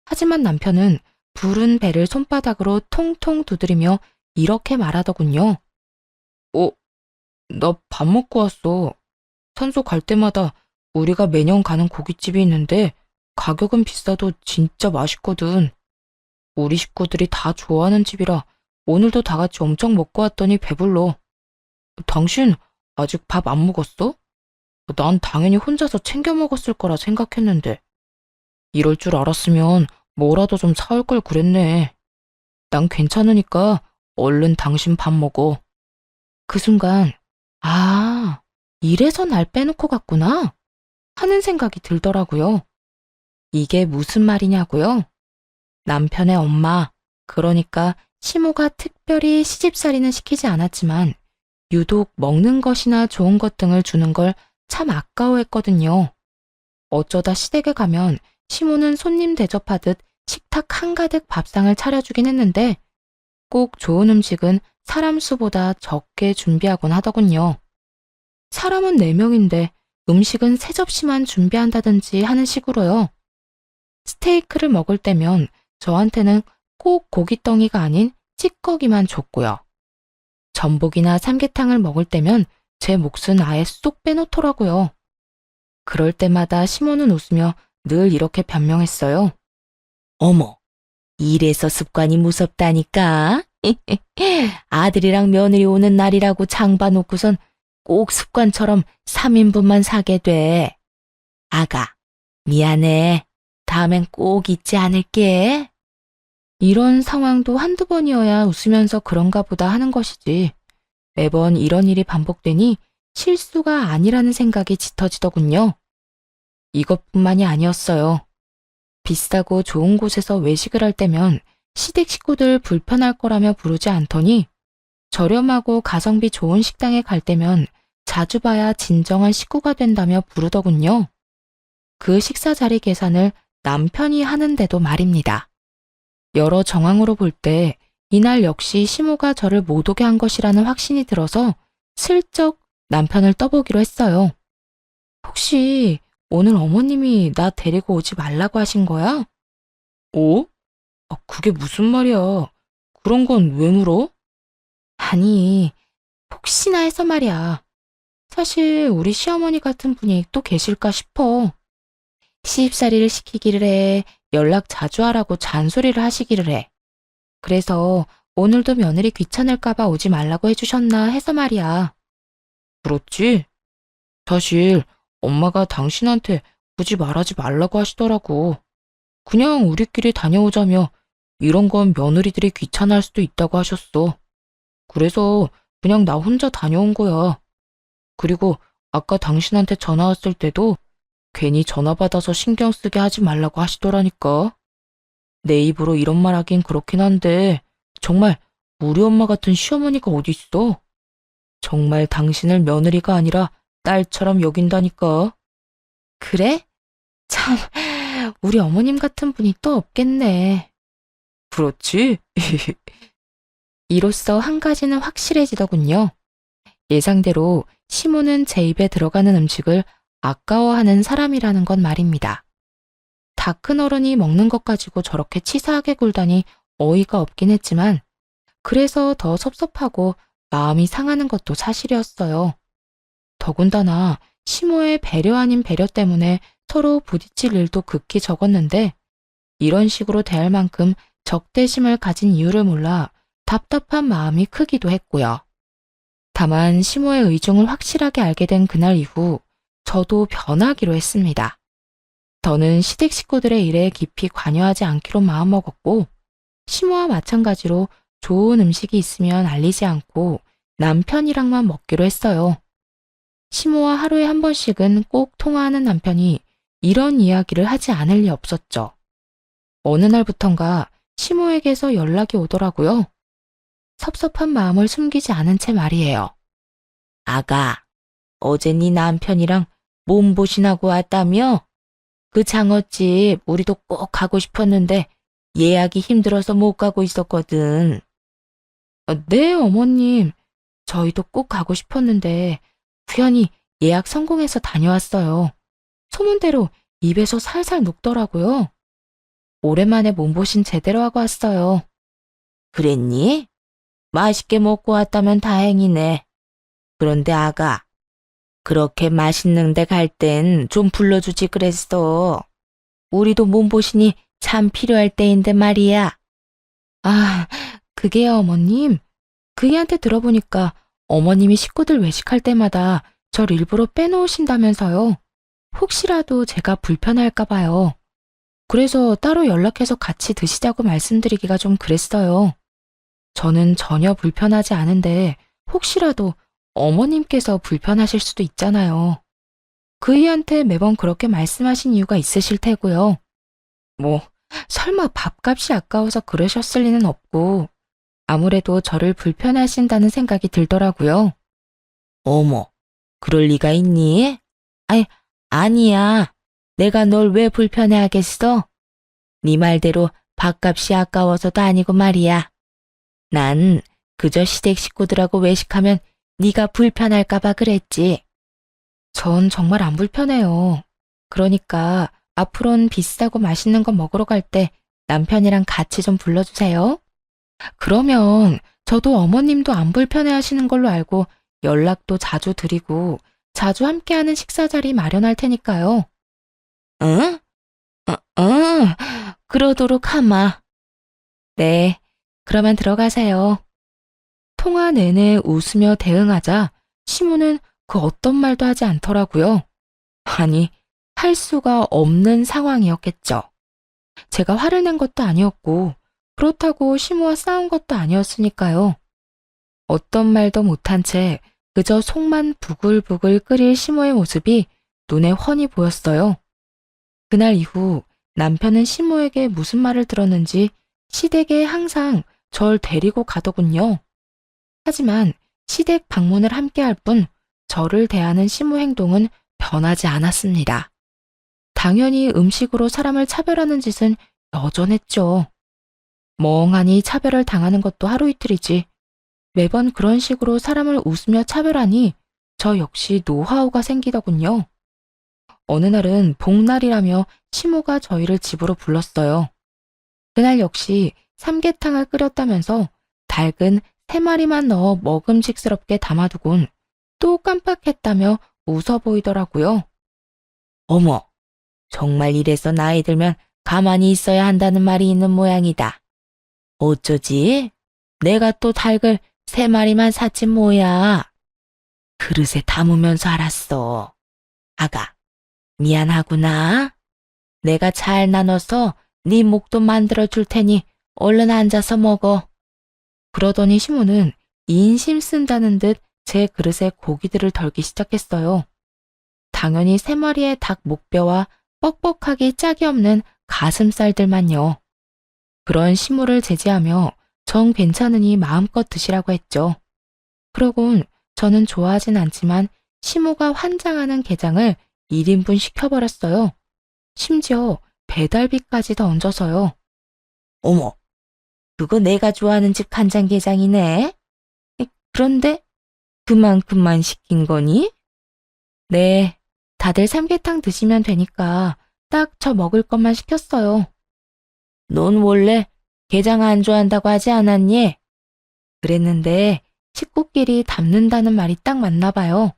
하지만 남편은 부른 배를 손바닥으로 통통 두드리며 이렇게 말하더군요. 나 밥 먹고 왔어. 산소 갈 때마다 우리가 매년 가는 고깃집이 있는데 가격은 비싸도 진짜 맛있거든. 우리 식구들이 다 좋아하는 집이라 오늘도 다 같이 엄청 먹고 왔더니 배불러. 당신 아직 밥 안 먹었어? 난 당연히 혼자서 챙겨 먹었을 거라 생각했는데. 이럴 줄 알았으면 뭐라도 좀 사올 걸 그랬네. 난 괜찮으니까 얼른 당신 밥 먹어. 그 순간, 아, 이래서 날 빼놓고 갔구나 하는 생각이 들더라고요. 이게 무슨 말이냐고요? 남편의 엄마, 그러니까 시모가 특별히 시집살이는 시키지 않았지만 유독 먹는 것이나 좋은 것 등을 주는 걸 참 아까워했거든요. 어쩌다 시댁에 가면 시모는 손님 대접하듯 식탁 한가득 밥상을 차려주긴 했는데 꼭 좋은 음식은 사람 수보다 적게 준비하곤 하더군요. 사람은 4명인데 음식은 3접시만 준비한다든지 하는 식으로요. 스테이크를 먹을 때면 저한테는 꼭 고깃덩이가 아닌 찌꺼기만 줬고요. 전복이나 삼계탕을 먹을 때면 제 몫은 아예 쏙 빼놓더라고요. 그럴 때마다 시모는 웃으며 늘 이렇게 변명했어요. 어머, 이래서 습관이 무섭다니까. 아들이랑 며느리 오는 날이라고 장 봐놓고선 꼭 습관처럼 3인분만 사게 돼. 아가, 미안해. 다음엔 꼭 잊지 않을게. 이런 상황도 한두 번이어야 웃으면서 그런가 보다 하는 것이지. 매번 이런 일이 반복되니 실수가 아니라는 생각이 짙어지더군요. 이것뿐만이 아니었어요. 비싸고 좋은 곳에서 외식을 할 때면 시댁 식구들 불편할 거라며 부르지 않더니 저렴하고 가성비 좋은 식당에 갈 때면 자주 봐야 진정한 식구가 된다며 부르더군요. 그 식사 자리 계산을 남편이 하는데도 말입니다. 여러 정황으로 볼 때 이날 역시 시모가 저를 못 오게 한 것이라는 확신이 들어서 슬쩍 남편을 떠보기로 했어요. 혹시 오늘 어머님이 나 데리고 오지 말라고 하신 거야? 어? 그게 무슨 말이야. 그런 건 왜 물어? 아니, 혹시나 해서 말이야. 사실 우리 시어머니 같은 분이 또 계실까 싶어. 시집살이를 시키기를 해, 연락 자주 하라고 잔소리를 하시기를 해. 그래서 오늘도 며느리 귀찮을까봐 오지 말라고 해주셨나 해서 말이야. 그렇지? 사실 엄마가 당신한테 굳이 말하지 말라고 하시더라고. 그냥 우리끼리 다녀오자며 이런 건 며느리들이 귀찮아할 수도 있다고 하셨어. 그래서 그냥 나 혼자 다녀온 거야. 그리고 아까 당신한테 전화 왔을 때도 괜히 전화 받아서 신경 쓰게 하지 말라고 하시더라니까. 내 입으로 이런 말 하긴 그렇긴 한데 정말 우리 엄마 같은 시어머니가 어딨어. 정말 당신을 며느리가 아니라 딸처럼 여긴다니까. 그래? 참, 우리 어머님 같은 분이 또 없겠네. 그렇지? 이로써 한 가지는 확실해지더군요. 예상대로 시모는 제 입에 들어가는 음식을 아까워하는 사람이라는 건 말입니다. 다 큰 어른이 먹는 것 가지고 저렇게 치사하게 굴다니 어이가 없긴 했지만 그래서 더 섭섭하고 마음이 상하는 것도 사실이었어요. 더군다나 시모의 배려 아닌 배려 때문에 서로 부딪힐 일도 극히 적었는데 이런 식으로 대할 만큼 적대심을 가진 이유를 몰라 답답한 마음이 크기도 했고요. 다만 시모의 의중을 확실하게 알게 된 그날 이후 저도 변하기로 했습니다. 더는 시댁 식구들의 일에 깊이 관여하지 않기로 마음먹었고 시모와 마찬가지로 좋은 음식이 있으면 알리지 않고 남편이랑만 먹기로 했어요. 시모와 하루에 한 번씩은 꼭 통화하는 남편이 이런 이야기를 하지 않을 리 없었죠. 어느 날부턴가 시모에게서 연락이 오더라고요. 섭섭한 마음을 숨기지 않은 채 말이에요. 아가, 어제 네 남편이랑 몸보신하고 왔다며? 그 장어집 우리도 꼭 가고 싶었는데 예약이 힘들어서 못 가고 있었거든. 네, 어머님. 저희도 꼭 가고 싶었는데 우연히 예약 성공해서 다녀왔어요. 소문대로 입에서 살살 녹더라고요. 오랜만에 몸보신 제대로 하고 왔어요. 그랬니? 맛있게 먹고 왔다면 다행이네. 그런데 아가, 그렇게 맛있는 데 갈 땐 좀 불러주지 그랬어. 우리도 몸보신이 참 필요할 때인데 말이야. 아, 그게요, 어머님. 그이한테 들어보니까 어머님이 식구들 외식할 때마다 절 일부러 빼놓으신다면서요. 혹시라도 제가 불편할까 봐요. 그래서 따로 연락해서 같이 드시자고 말씀드리기가 좀 그랬어요. 저는 전혀 불편하지 않은데 혹시라도 어머님께서 불편하실 수도 있잖아요. 그이한테 매번 그렇게 말씀하신 이유가 있으실 테고요. 뭐, 설마 밥값이 아까워서 그러셨을 리는 없고, 아무래도 저를 불편해하신다는 생각이 들더라고요. 어머, 그럴 리가 있니? 아니, 아니야. 내가 널 왜 불편해하겠어? 네 말대로 밥값이 아까워서도 아니고 말이야. 난 그저 시댁 식구들하고 외식하면 네가 불편할까 봐 그랬지. 전 정말 안 불편해요. 그러니까 앞으로는 비싸고 맛있는 거 먹으러 갈 때 남편이랑 같이 좀 불러주세요. 그러면 저도 어머님도 안 불편해 하시는 걸로 알고 연락도 자주 드리고 자주 함께하는 식사 자리 마련할 테니까요. 응? 그러도록 하마. 네, 그러면 들어가세요. 통화 내내 웃으며 대응하자 시모는 그 어떤 말도 하지 않더라고요. 아니, 할 수가 없는 상황이었겠죠. 제가 화를 낸 것도 아니었고 그렇다고 시모와 싸운 것도 아니었으니까요. 어떤 말도 못한 채 그저 속만 부글부글 끓일 시모의 모습이 눈에 훤히 보였어요. 그날 이후 남편은 시모에게 무슨 말을 들었는지 시댁에 항상 절 데리고 가더군요. 하지만 시댁 방문을 함께 할 뿐 저를 대하는 시모 행동은 변하지 않았습니다. 당연히 음식으로 사람을 차별하는 짓은 여전했죠. 멍하니 차별을 당하는 것도 하루 이틀이지. 매번 그런 식으로 사람을 웃으며 차별하니 저 역시 노하우가 생기더군요. 어느 날은 복날이라며 시모가 저희를 집으로 불렀어요. 그날 역시 삼계탕을 끓였다면서 닭은 3마리만 넣어 먹음직스럽게 담아두곤 또 깜빡했다며 웃어 보이더라고요. 어머, 정말 이래서 나이 들면 가만히 있어야 한다는 말이 있는 모양이다. 어쩌지? 내가 또 닭을 3마리만 샀지 뭐야. 그릇에 담으면서 알았어. 아가, 미안하구나. 내가 잘 나눠서 네 목도 만들어 줄 테니 얼른 앉아서 먹어. 그러더니 시모는 인심 쓴다는 듯 제 그릇에 고기들을 덜기 시작했어요. 당연히 3마리의 닭 목뼈와 뻑뻑하기 짝이 없는 가슴살들만요. 그런 시모를 제지하며 정 괜찮으니 마음껏 드시라고 했죠. 그러곤 저는 좋아하진 않지만 시모가 환장하는 게장을 1인분 시켜버렸어요. 심지어 배달비까지 더 얹어서요. 어머, 그거 내가 좋아하는 집 간장게장이네. 그런데 그만큼만 시킨 거니? 네, 다들 삼계탕 드시면 되니까 딱 저 먹을 것만 시켰어요. 넌 원래 게장 안 좋아한다고 하지 않았니? 그랬는데 식구끼리 담는다는 말이 딱 맞나 봐요.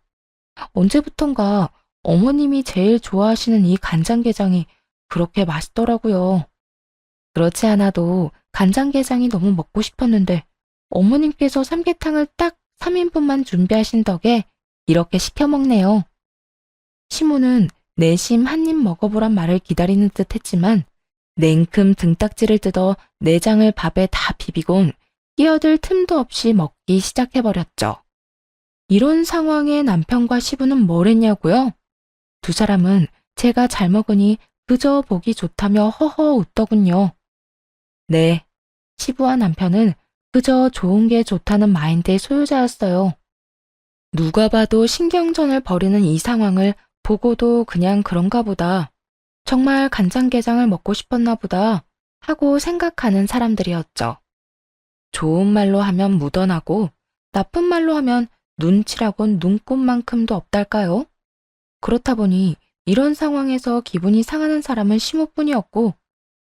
언제부턴가 어머님이 제일 좋아하시는 이 간장게장이 그렇게 맛있더라고요. 그렇지 않아도 간장게장이 너무 먹고 싶었는데 어머님께서 삼계탕을 딱 3인분만 준비하신 덕에 이렇게 시켜 먹네요. 시모는 내심 한 입 먹어보란 말을 기다리는 듯 했지만 냉큼 등딱지를 뜯어 내장을 밥에 다 비비곤 끼어들 틈도 없이 먹기 시작해버렸죠. 이런 상황에 남편과 시부는 뭘 했냐고요? 두 사람은 제가 잘 먹으니 그저 보기 좋다며 허허 웃더군요. 네, 시부와 남편은 그저 좋은 게 좋다는 마인드의 소유자였어요. 누가 봐도 신경전을 벌이는 이 상황을 보고도 그냥 그런가 보다. 정말 간장게장을 먹고 싶었나 보다 하고 생각하는 사람들이었죠. 좋은 말로 하면 묻어나고 나쁜 말로 하면 눈치라곤 눈꼽만큼도 없달까요? 그렇다 보니 이런 상황에서 기분이 상하는 사람은 시무뿐이었고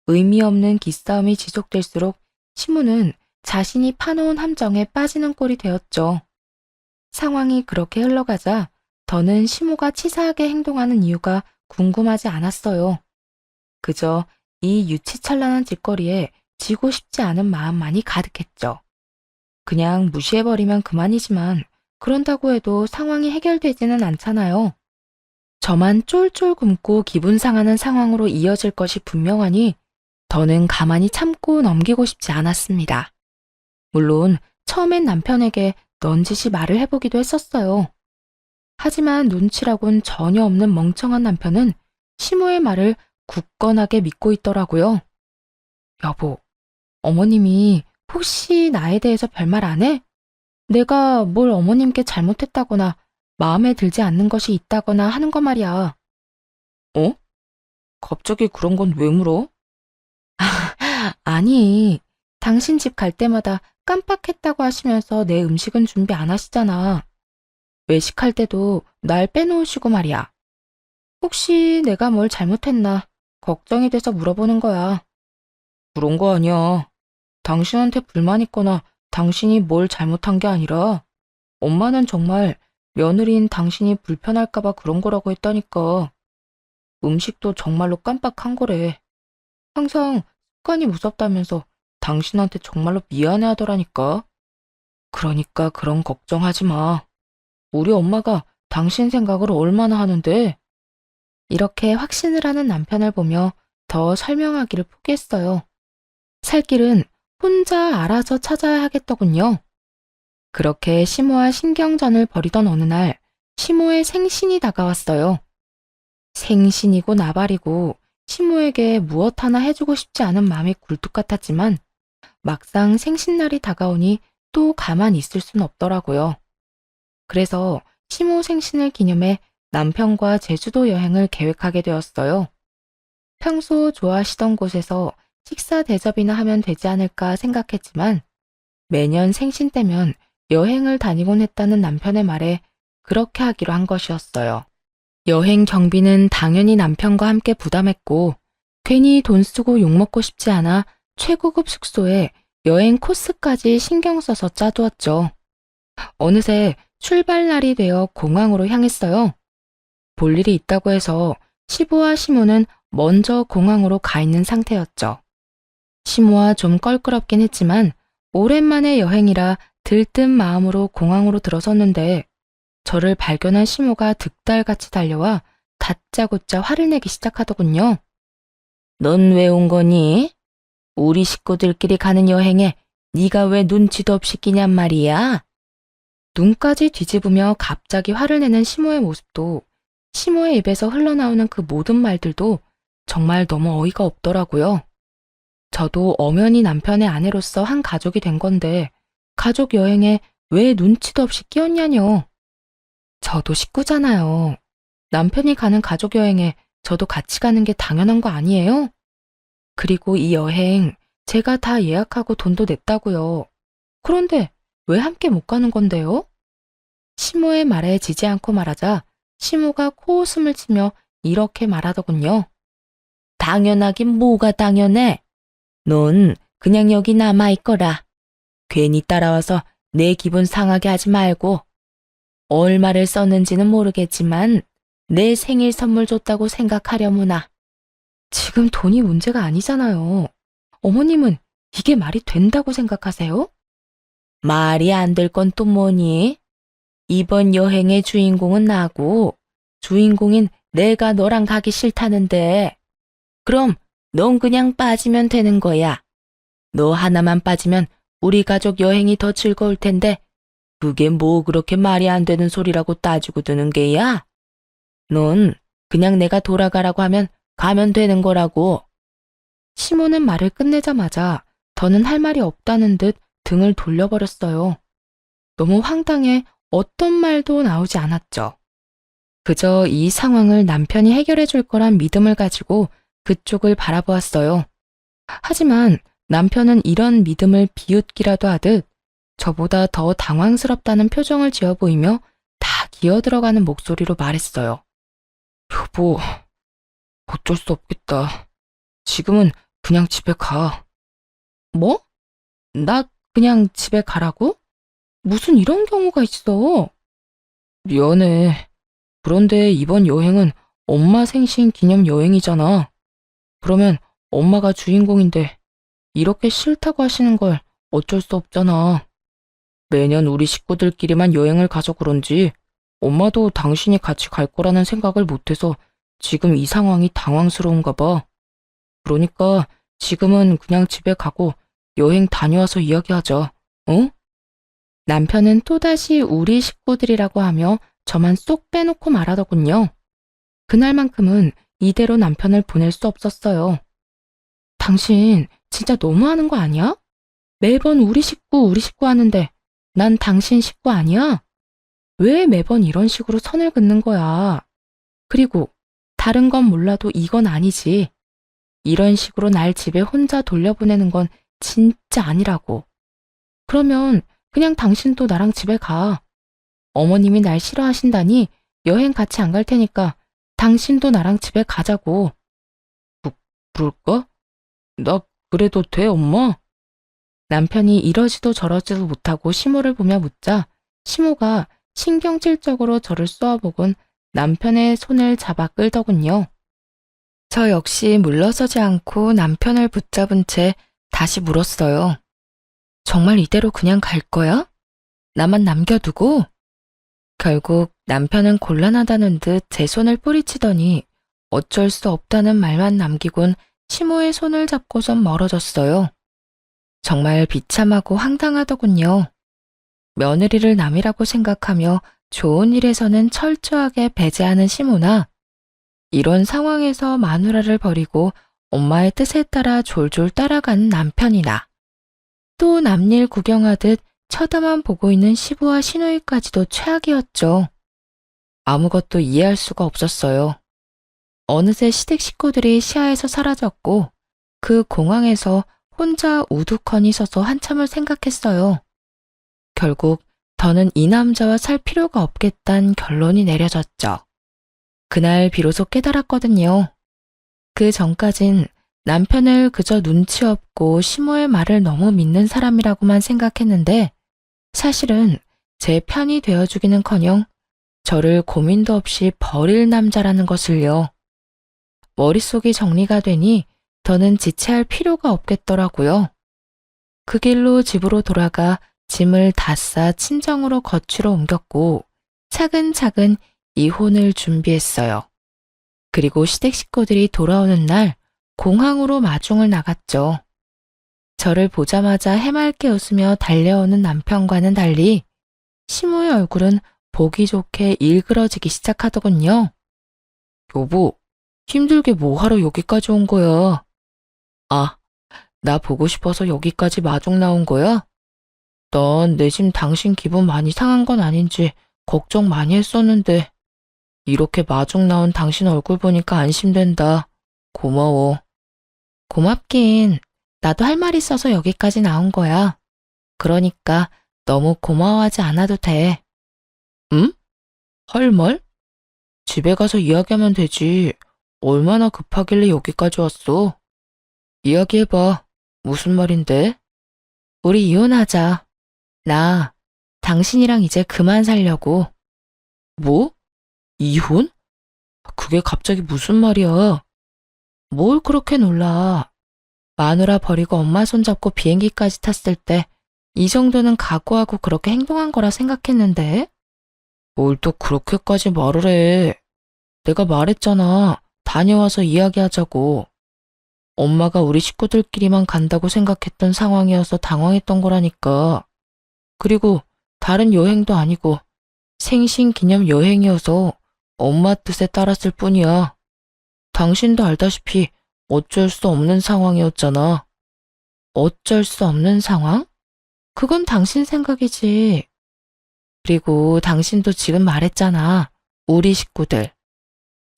의미 없는 기싸움이 지속될수록 시무는 자신이 파놓은 함정에 빠지는 꼴이 되었죠. 상황이 그렇게 흘러가자 더는 시무가 치사하게 행동하는 이유가 궁금하지 않았어요. 그저 이 유치찬란한 짓거리에 지고 싶지 않은 마음만이 가득했죠. 그냥 무시해버리면 그만이지만 그런다고 해도 상황이 해결되지는 않잖아요. 저만 쫄쫄 굶고 기분 상하는 상황으로 이어질 것이 분명하니 더는 가만히 참고 넘기고 싶지 않았습니다. 물론 처음엔 남편에게 넌지시 말을 해보기도 했었어요. 하지만 눈치라곤 전혀 없는 멍청한 남편은 시모의 말을 굳건하게 믿고 있더라고요. 여보, 어머님이 혹시 나에 대해서 별말 안 해? 내가 뭘 어머님께 잘못했다거나 마음에 들지 않는 것이 있다거나 하는 거 말이야. 어? 갑자기 그런 건 왜 물어? 아니, 당신 집 갈 때마다 깜빡했다고 하시면서 내 음식은 준비 안 하시잖아. 외식할 때도 날 빼놓으시고 말이야. 혹시 내가 뭘 잘못했나 걱정이 돼서 물어보는 거야. 그런 거 아니야. 당신한테 불만 있거나 당신이 뭘 잘못한 게 아니라 엄마는 정말 며느리인 당신이 불편할까봐 그런 거라고 했다니까. 음식도 정말로 깜빡한 거래. 항상 습관이 무섭다면서 당신한테 정말로 미안해 하더라니까. 그러니까 그런 걱정하지 마. 우리 엄마가 당신 생각을 얼마나 하는데. 이렇게 확신을 하는 남편을 보며 더 설명하기를 포기했어요. 살 길은 혼자 알아서 찾아야 하겠더군요. 그렇게 시모와 신경전을 벌이던 어느 날 시모의 생신이 다가왔어요. 생신이고 나발이고 시모에게 무엇 하나 해주고 싶지 않은 마음이 굴뚝 같았지만 막상 생신날이 다가오니 또 가만히 있을 순 없더라고요. 그래서 시모 생신을 기념해 남편과 제주도 여행을 계획하게 되었어요. 평소 좋아하시던 곳에서 식사 대접이나 하면 되지 않을까 생각했지만 매년 생신 때면 여행을 다니곤 했다는 남편의 말에 그렇게 하기로 한 것이었어요. 여행 경비는 당연히 남편과 함께 부담했고 괜히 돈 쓰고 욕먹고 싶지 않아 최고급 숙소에 여행 코스까지 신경 써서 짜두었죠. 어느새 출발날이 되어 공항으로 향했어요. 볼 일이 있다고 해서 시부와 시모는 먼저 공항으로 가 있는 상태였죠. 시모와 좀 껄끄럽긴 했지만 오랜만에 여행이라 들뜬 마음으로 공항으로 들어섰는데 저를 발견한 시모가 득달같이 달려와 다짜고짜 화를 내기 시작하더군요. 넌 왜 온 거니? 우리 식구들끼리 가는 여행에 네가 왜 눈치도 없이 끼냔 말이야? 눈까지 뒤집으며 갑자기 화를 내는 시모의 모습도 시모의 입에서 흘러나오는 그 모든 말들도 정말 너무 어이가 없더라고요. 저도 엄연히 남편의 아내로서 한 가족이 된 건데 가족 여행에 왜 눈치도 없이 끼었냐뇨. 저도 식구잖아요. 남편이 가는 가족 여행에 저도 같이 가는 게 당연한 거 아니에요? 그리고 이 여행 제가 다 예약하고 돈도 냈다고요. 그런데 왜 함께 못 가는 건데요? 시모의 말에 지지 않고 말하자 시모가 코웃음을 치며 이렇게 말하더군요. 당연하긴 뭐가 당연해. 넌 그냥 여기 남아있거라. 괜히 따라와서 내 기분 상하게 하지 말고. 얼마를 썼는지는 모르겠지만 내 생일 선물 줬다고 생각하려무나. 지금 돈이 문제가 아니잖아요. 어머님은 이게 말이 된다고 생각하세요? 말이 안 될 건 또 뭐니? 이번 여행의 주인공은 나고 주인공인 내가 너랑 가기 싫다는데. 그럼 넌 그냥 빠지면 되는 거야. 너 하나만 빠지면 우리 가족 여행이 더 즐거울 텐데 그게 뭐 그렇게 말이 안 되는 소리라고 따지고 드는 게야? 넌 그냥 내가 돌아가라고 하면 가면 되는 거라고. 시모는 말을 끝내자마자 더는 할 말이 없다는 듯 등을 돌려버렸어요. 너무 황당해 어떤 말도 나오지 않았죠. 그저 이 상황을 남편이 해결해 줄 거란 믿음을 가지고 그쪽을 바라보았어요. 하지만 남편은 이런 믿음을 비웃기라도 하듯 저보다 더 당황스럽다는 표정을 지어 보이며 다 기어들어가는 목소리로 말했어요. 여보, 어쩔 수 없겠다. 지금은 그냥 집에 가. 뭐? 나 그냥 집에 가라고? 무슨 이런 경우가 있어? 미안해. 그런데 이번 여행은 엄마 생신 기념 여행이잖아. 그러면 엄마가 주인공인데 이렇게 싫다고 하시는 걸 어쩔 수 없잖아. 매년 우리 식구들끼리만 여행을 가서 그런지 엄마도 당신이 같이 갈 거라는 생각을 못해서 지금 이 상황이 당황스러운가 봐. 그러니까 지금은 그냥 집에 가고 여행 다녀와서 이야기하자. 어? 남편은 또다시 우리 식구들이라고 하며 저만 쏙 빼놓고 말하더군요. 그날만큼은 이대로 남편을 보낼 수 없었어요. 당신 진짜 너무하는 거 아니야? 매번 우리 식구 하는데 난 당신 식구 아니야? 왜 매번 이런 식으로 선을 긋는 거야? 그리고 다른 건 몰라도 이건 아니지. 이런 식으로 날 집에 혼자 돌려보내는 건 진짜 아니라고. 그러면 그냥 당신도 나랑 집에 가. 어머님이 날 싫어하신다니 여행 같이 안 갈 테니까 당신도 나랑 집에 가자고. 그럴까? 나 그래도 돼, 엄마? 남편이 이러지도 저러지도 못하고 시모를 보며 묻자 시모가 신경질적으로 저를 쏘아보곤 남편의 손을 잡아 끌더군요. 저 역시 물러서지 않고 남편을 붙잡은 채 다시 물었어요. 정말 이대로 그냥 갈 거야? 나만 남겨두고? 결국 남편은 곤란하다는 듯 제 손을 뿌리치더니 어쩔 수 없다는 말만 남기곤 시모의 손을 잡고선 멀어졌어요. 정말 비참하고 황당하더군요. 며느리를 남이라고 생각하며 좋은 일에서는 철저하게 배제하는 시모나 이런 상황에서 마누라를 버리고 엄마의 뜻에 따라 졸졸 따라가는 남편이나 또 남일 구경하듯 쳐다만 보고 있는 시부와 시누이까지도 최악이었죠. 아무것도 이해할 수가 없었어요. 어느새 시댁 식구들이 시야에서 사라졌고 그 공항에서 혼자 우두커니 서서 한참을 생각했어요. 결국 더는 이 남자와 살 필요가 없겠다는 결론이 내려졌죠. 그날 비로소 깨달았거든요. 그 전까진 남편을 그저 눈치 없고 시모의 말을 너무 믿는 사람이라고만 생각했는데 사실은 제 편이 되어주기는커녕 저를 고민도 없이 버릴 남자라는 것을요. 머릿속이 정리가 되니 더는 지체할 필요가 없겠더라고요. 그 길로 집으로 돌아가 짐을 다 싸 친정으로 거취로 옮겼고 차근차근 이혼을 준비했어요. 그리고 시댁 식구들이 돌아오는 날 공항으로 마중을 나갔죠. 저를 보자마자 해맑게 웃으며 달려오는 남편과는 달리 시모의 얼굴은 보기 좋게 일그러지기 시작하더군요. 여보, 힘들게 뭐 하러 여기까지 온 거야? 아, 나 보고 싶어서 여기까지 마중 나온 거야? 난 내심 당신 기분 많이 상한 건 아닌지 걱정 많이 했었는데 이렇게 마중 나온 당신 얼굴 보니까 안심된다. 고마워. 고맙긴. 나도 할 말 있어서 여기까지 나온 거야. 그러니까 너무 고마워하지 않아도 돼. 응? 할 말? 집에 가서 이야기하면 되지. 얼마나 급하길래 여기까지 왔어? 이야기해봐. 무슨 말인데? 우리 이혼하자. 나 당신이랑 이제 그만 살려고. 뭐? 이혼? 그게 갑자기 무슨 말이야? 뭘 그렇게 놀라. 마누라 버리고 엄마 손잡고 비행기까지 탔을 때 이 정도는 각오하고 그렇게 행동한 거라 생각했는데? 뭘 또 그렇게까지 말을 해. 내가 말했잖아. 다녀와서 이야기하자고. 엄마가 우리 식구들끼리만 간다고 생각했던 상황이어서 당황했던 거라니까. 그리고 다른 여행도 아니고 생신 기념 여행이어서 엄마 뜻에 따랐을 뿐이야. 당신도 알다시피 어쩔 수 없는 상황이었잖아. 어쩔 수 없는 상황? 그건 당신 생각이지. 그리고 당신도 지금 말했잖아. 우리 식구들.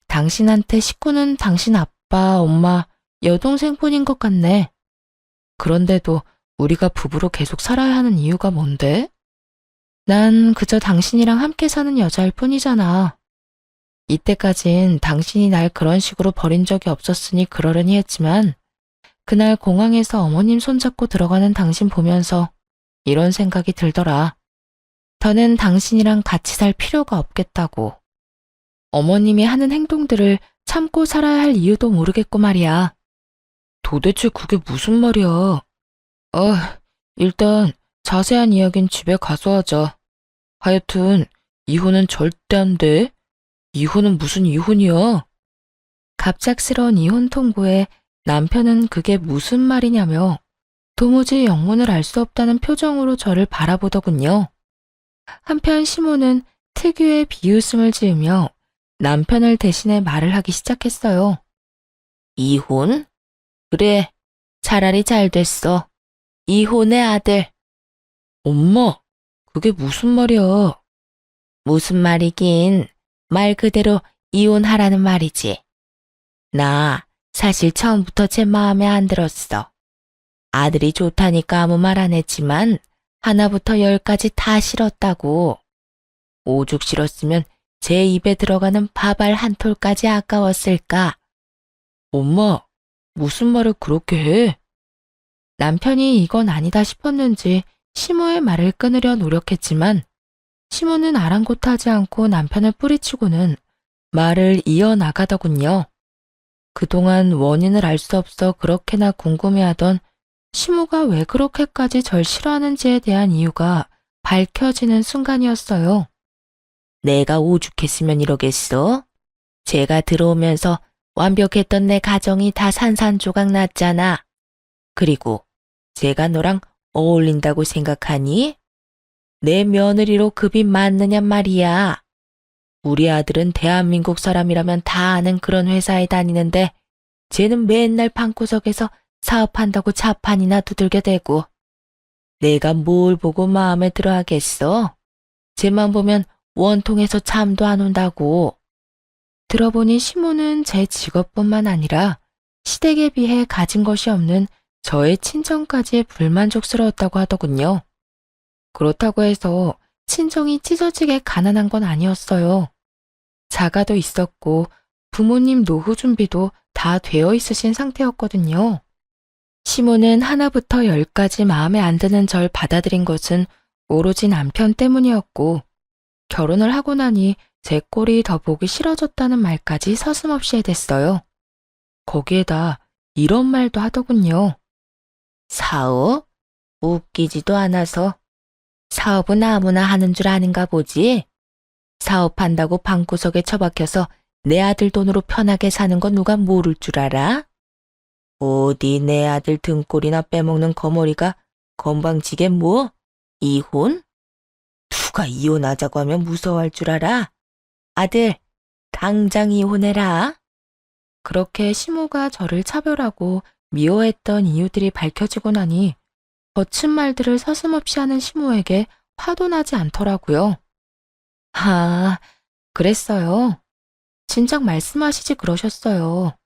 당신한테 식구는 당신 아빠, 엄마, 여동생뿐인 것 같네. 그런데도 우리가 부부로 계속 살아야 하는 이유가 뭔데? 난 그저 당신이랑 함께 사는 여자일 뿐이잖아. 이때까진 당신이 날 그런 식으로 버린 적이 없었으니 그러려니 했지만 그날 공항에서 어머님 손잡고 들어가는 당신 보면서 이런 생각이 들더라. 더는 당신이랑 같이 살 필요가 없겠다고. 어머님이 하는 행동들을 참고 살아야 할 이유도 모르겠고 말이야. 도대체 그게 무슨 말이야? 일단 자세한 이야기는 집에 가서 하자. 하여튼 이혼은 절대 안 돼. 이혼은 무슨 이혼이야? 갑작스러운 이혼 통보에 남편은 그게 무슨 말이냐며 도무지 영문을 알 수 없다는 표정으로 저를 바라보더군요. 한편 시모는 특유의 비웃음을 지으며 남편을 대신해 말을 하기 시작했어요. 이혼? 그래, 차라리 잘 됐어. 이혼의 아들. 엄마, 그게 무슨 말이야? 무슨 말이긴, 말 그대로 이혼하라는 말이지. 나 사실 처음부터 제 마음에 안 들었어. 아들이 좋다니까 아무 말 안 했지만 하나부터 열까지 다 싫었다고. 오죽 싫었으면 제 입에 들어가는 밥알 한 톨까지 아까웠을까. 엄마, 무슨 말을 그렇게 해? 남편이 이건 아니다 싶었는지 시모의 말을 끊으려 노력했지만 시모는 아랑곳하지 않고 남편을 뿌리치고는 말을 이어나가더군요. 그동안 원인을 알 수 없어 그렇게나 궁금해하던 시모가 왜 그렇게까지 절 싫어하는지에 대한 이유가 밝혀지는 순간이었어요. 내가 오죽했으면 이러겠어? 제가 들어오면서 완벽했던 내 가정이 다 산산조각 났잖아. 그리고 제가 너랑 어울린다고 생각하니? 내 며느리로 급이 맞느냔 말이야. 우리 아들은 대한민국 사람이라면 다 아는 그런 회사에 다니는데 쟤는 맨날 방구석에서 사업한다고 자판이나 두들겨 대고. 내가 뭘 보고 마음에 들어 하겠어? 쟤만 보면 원통에서 잠도 안 온다고. 들어보니 시모는 제 직업뿐만 아니라 시댁에 비해 가진 것이 없는 저의 친정까지 불만족스러웠다고 하더군요. 그렇다고 해서 친정이 찢어지게 가난한 건 아니었어요. 자가도 있었고 부모님 노후 준비도 다 되어 있으신 상태였거든요. 시모는 하나부터 열까지 마음에 안 드는 절 받아들인 것은 오로지 남편 때문이었고 결혼을 하고 나니 제 꼴이 더 보기 싫어졌다는 말까지 서슴없이 해댔어요. 거기에다 이런 말도 하더군요. 사업? 웃기지도 않아서. 사업은 아무나 하는 줄 아는가 보지. 사업한다고 방구석에 처박혀서 내 아들 돈으로 편하게 사는 건 누가 모를 줄 알아? 어디 내 아들 등골이나 빼먹는 거머리가 건방지게 뭐? 이혼? 누가 이혼하자고 하면 무서워할 줄 알아? 아들, 당장 이혼해라. 그렇게 시모가 저를 차별하고 미워했던 이유들이 밝혀지고 나니 거친 말들을 서슴없이 하는 시모에게 화도 나지 않더라고요. 아, 그랬어요. 진작 말씀하시지 그러셨어요.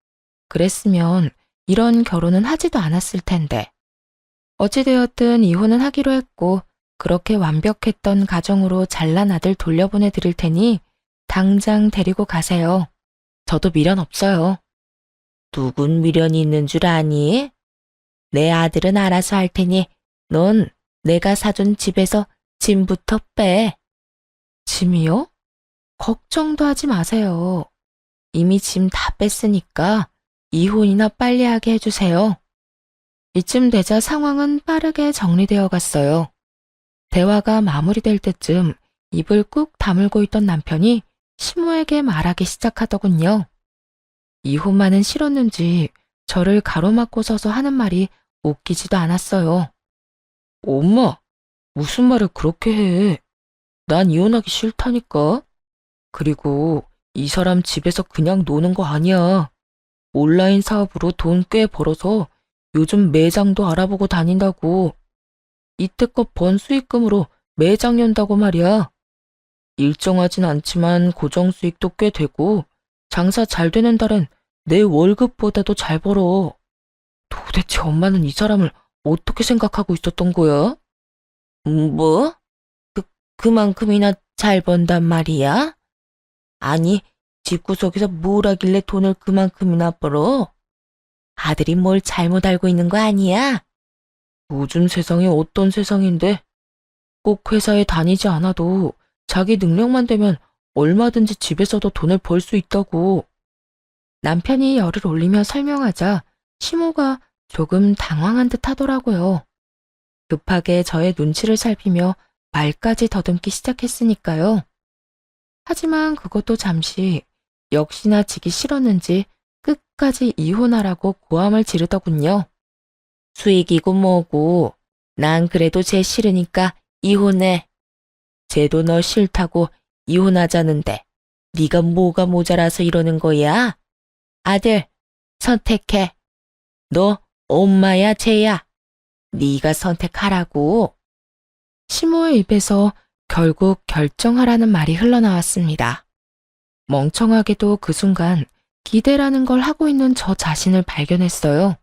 그랬으면 이런 결혼은 하지도 않았을 텐데. 어찌되었든 이혼은 하기로 했고 그렇게 완벽했던 가정으로 잘난 아들 돌려보내 드릴 테니 당장 데리고 가세요. 저도 미련 없어요. 누군 미련이 있는 줄 아니? 내 아들은 알아서 할 테니 넌 내가 사준 집에서 짐부터 빼. 짐이요? 걱정도 하지 마세요. 이미 짐 다 뺐으니까 이혼이나 빨리 하게 해주세요. 이쯤 되자 상황은 빠르게 정리되어 갔어요. 대화가 마무리될 때쯤 입을 꾹 다물고 있던 남편이 시모에게 말하기 시작하더군요. 이혼만은 싫었는지 저를 가로막고 서서 하는 말이 웃기지도 않았어요. 엄마, 무슨 말을 그렇게 해? 난 이혼하기 싫다니까. 그리고 이 사람 집에서 그냥 노는 거 아니야. 온라인 사업으로 돈 꽤 벌어서 요즘 매장도 알아보고 다닌다고. 이때껏 번 수익금으로 매장 연다고 말이야. 일정하진 않지만 고정 수익도 꽤 되고 장사 잘 되는 달엔 내 월급보다도 잘 벌어. 도대체 엄마는 이 사람을 어떻게 생각하고 있었던 거야? 뭐? 그만큼이나 잘 번단 말이야? 아니, 집구석에서 뭘 하길래 돈을 그만큼이나 벌어? 아들이 뭘 잘못 알고 있는 거 아니야? 요즘 세상이 어떤 세상인데? 꼭 회사에 다니지 않아도 자기 능력만 되면 얼마든지 집에서도 돈을 벌 수 있다고. 남편이 열을 올리며 설명하자 시모가 조금 당황한 듯 하더라고요. 급하게 저의 눈치를 살피며 말까지 더듬기 시작했으니까요. 하지만 그것도 잠시 역시나 지기 싫었는지 끝까지 이혼하라고 고함을 지르더군요. 수익이고 뭐고 난 그래도 쟤 싫으니까 이혼해. 쟤도 너 싫다고 이혼하자는데 네가 뭐가 모자라서 이러는 거야? 아들, 선택해. 너 엄마야 쟤야. 네가 선택하라고. 시모의 입에서 결국 결정하라는 말이 흘러나왔습니다. 멍청하게도 그 순간 기대라는 걸 하고 있는 저 자신을 발견했어요.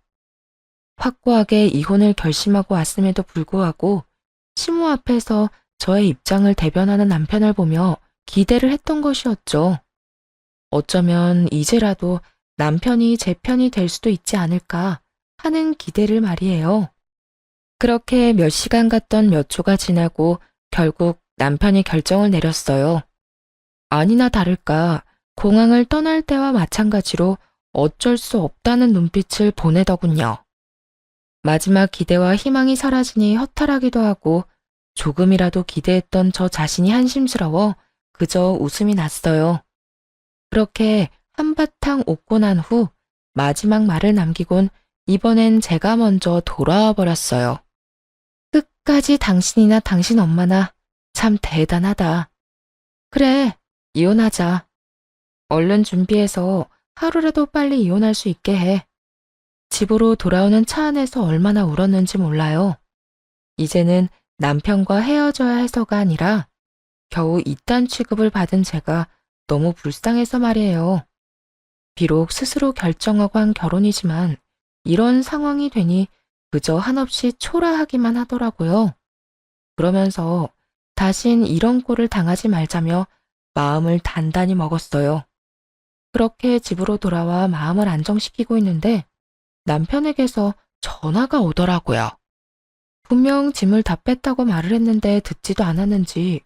확고하게 이혼을 결심하고 왔음에도 불구하고 시모 앞에서 저의 입장을 대변하는 남편을 보며 기대를 했던 것이었죠. 어쩌면 이제라도 남편이 제 편이 될 수도 있지 않을까 하는 기대를 말이에요. 그렇게 몇 시간 갔던 몇 초가 지나고 결국 남편이 결정을 내렸어요. 아니나 다를까 공항을 떠날 때와 마찬가지로 어쩔 수 없다는 눈빛을 보내더군요. 마지막 기대와 희망이 사라지니 허탈하기도 하고 조금이라도 기대했던 저 자신이 한심스러워 그저 웃음이 났어요. 그렇게 한바탕 웃고 난 후 마지막 말을 남기곤 이번엔 제가 먼저 돌아와 버렸어요. 끝까지 당신이나 당신 엄마나 참 대단하다. 그래, 이혼하자. 얼른 준비해서 하루라도 빨리 이혼할 수 있게 해. 집으로 돌아오는 차 안에서 얼마나 울었는지 몰라요. 이제는 남편과 헤어져야 해서가 아니라 겨우 이딴 취급을 받은 제가 너무 불쌍해서 말이에요. 비록 스스로 결정하고 한 결혼이지만 이런 상황이 되니 그저 한없이 초라하기만 하더라고요. 그러면서 다신 이런 꼴을 당하지 말자며 마음을 단단히 먹었어요. 그렇게 집으로 돌아와 마음을 안정시키고 있는데 남편에게서 전화가 오더라고요. 분명 짐을 다 뺐다고 말을 했는데 듣지도 않았는지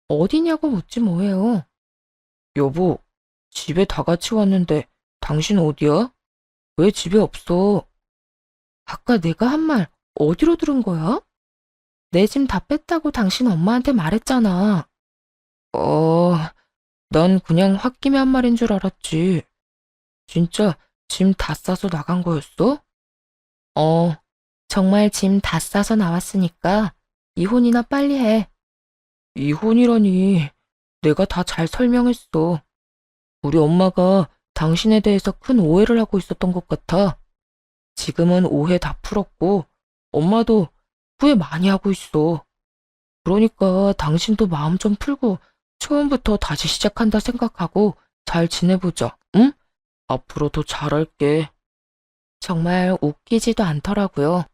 어디냐고 묻지 뭐해요. 여보, 집에 다 같이 왔는데 당신 어디야? 왜 집에 없어? 아까 내가 한 말 어디로 들은 거야? 내 짐 다 뺐다고 당신 엄마한테 말했잖아. 난 그냥 홧김에 한 말인 줄 알았지. 진짜 짐 다 싸서 나간 거였어? 정말 짐 다 싸서 나왔으니까 이혼이나 빨리 해. 이혼이라니. 내가 다 잘 설명했어. 우리 엄마가 당신에 대해서 큰 오해를 하고 있었던 것 같아. 지금은 오해 다 풀었고 엄마도 후회 많이 하고 있어. 그러니까 당신도 마음 좀 풀고 처음부터 다시 시작한다 생각하고 잘 지내보자, 응? 앞으로 더 잘할게. 정말 웃기지도 않더라고요.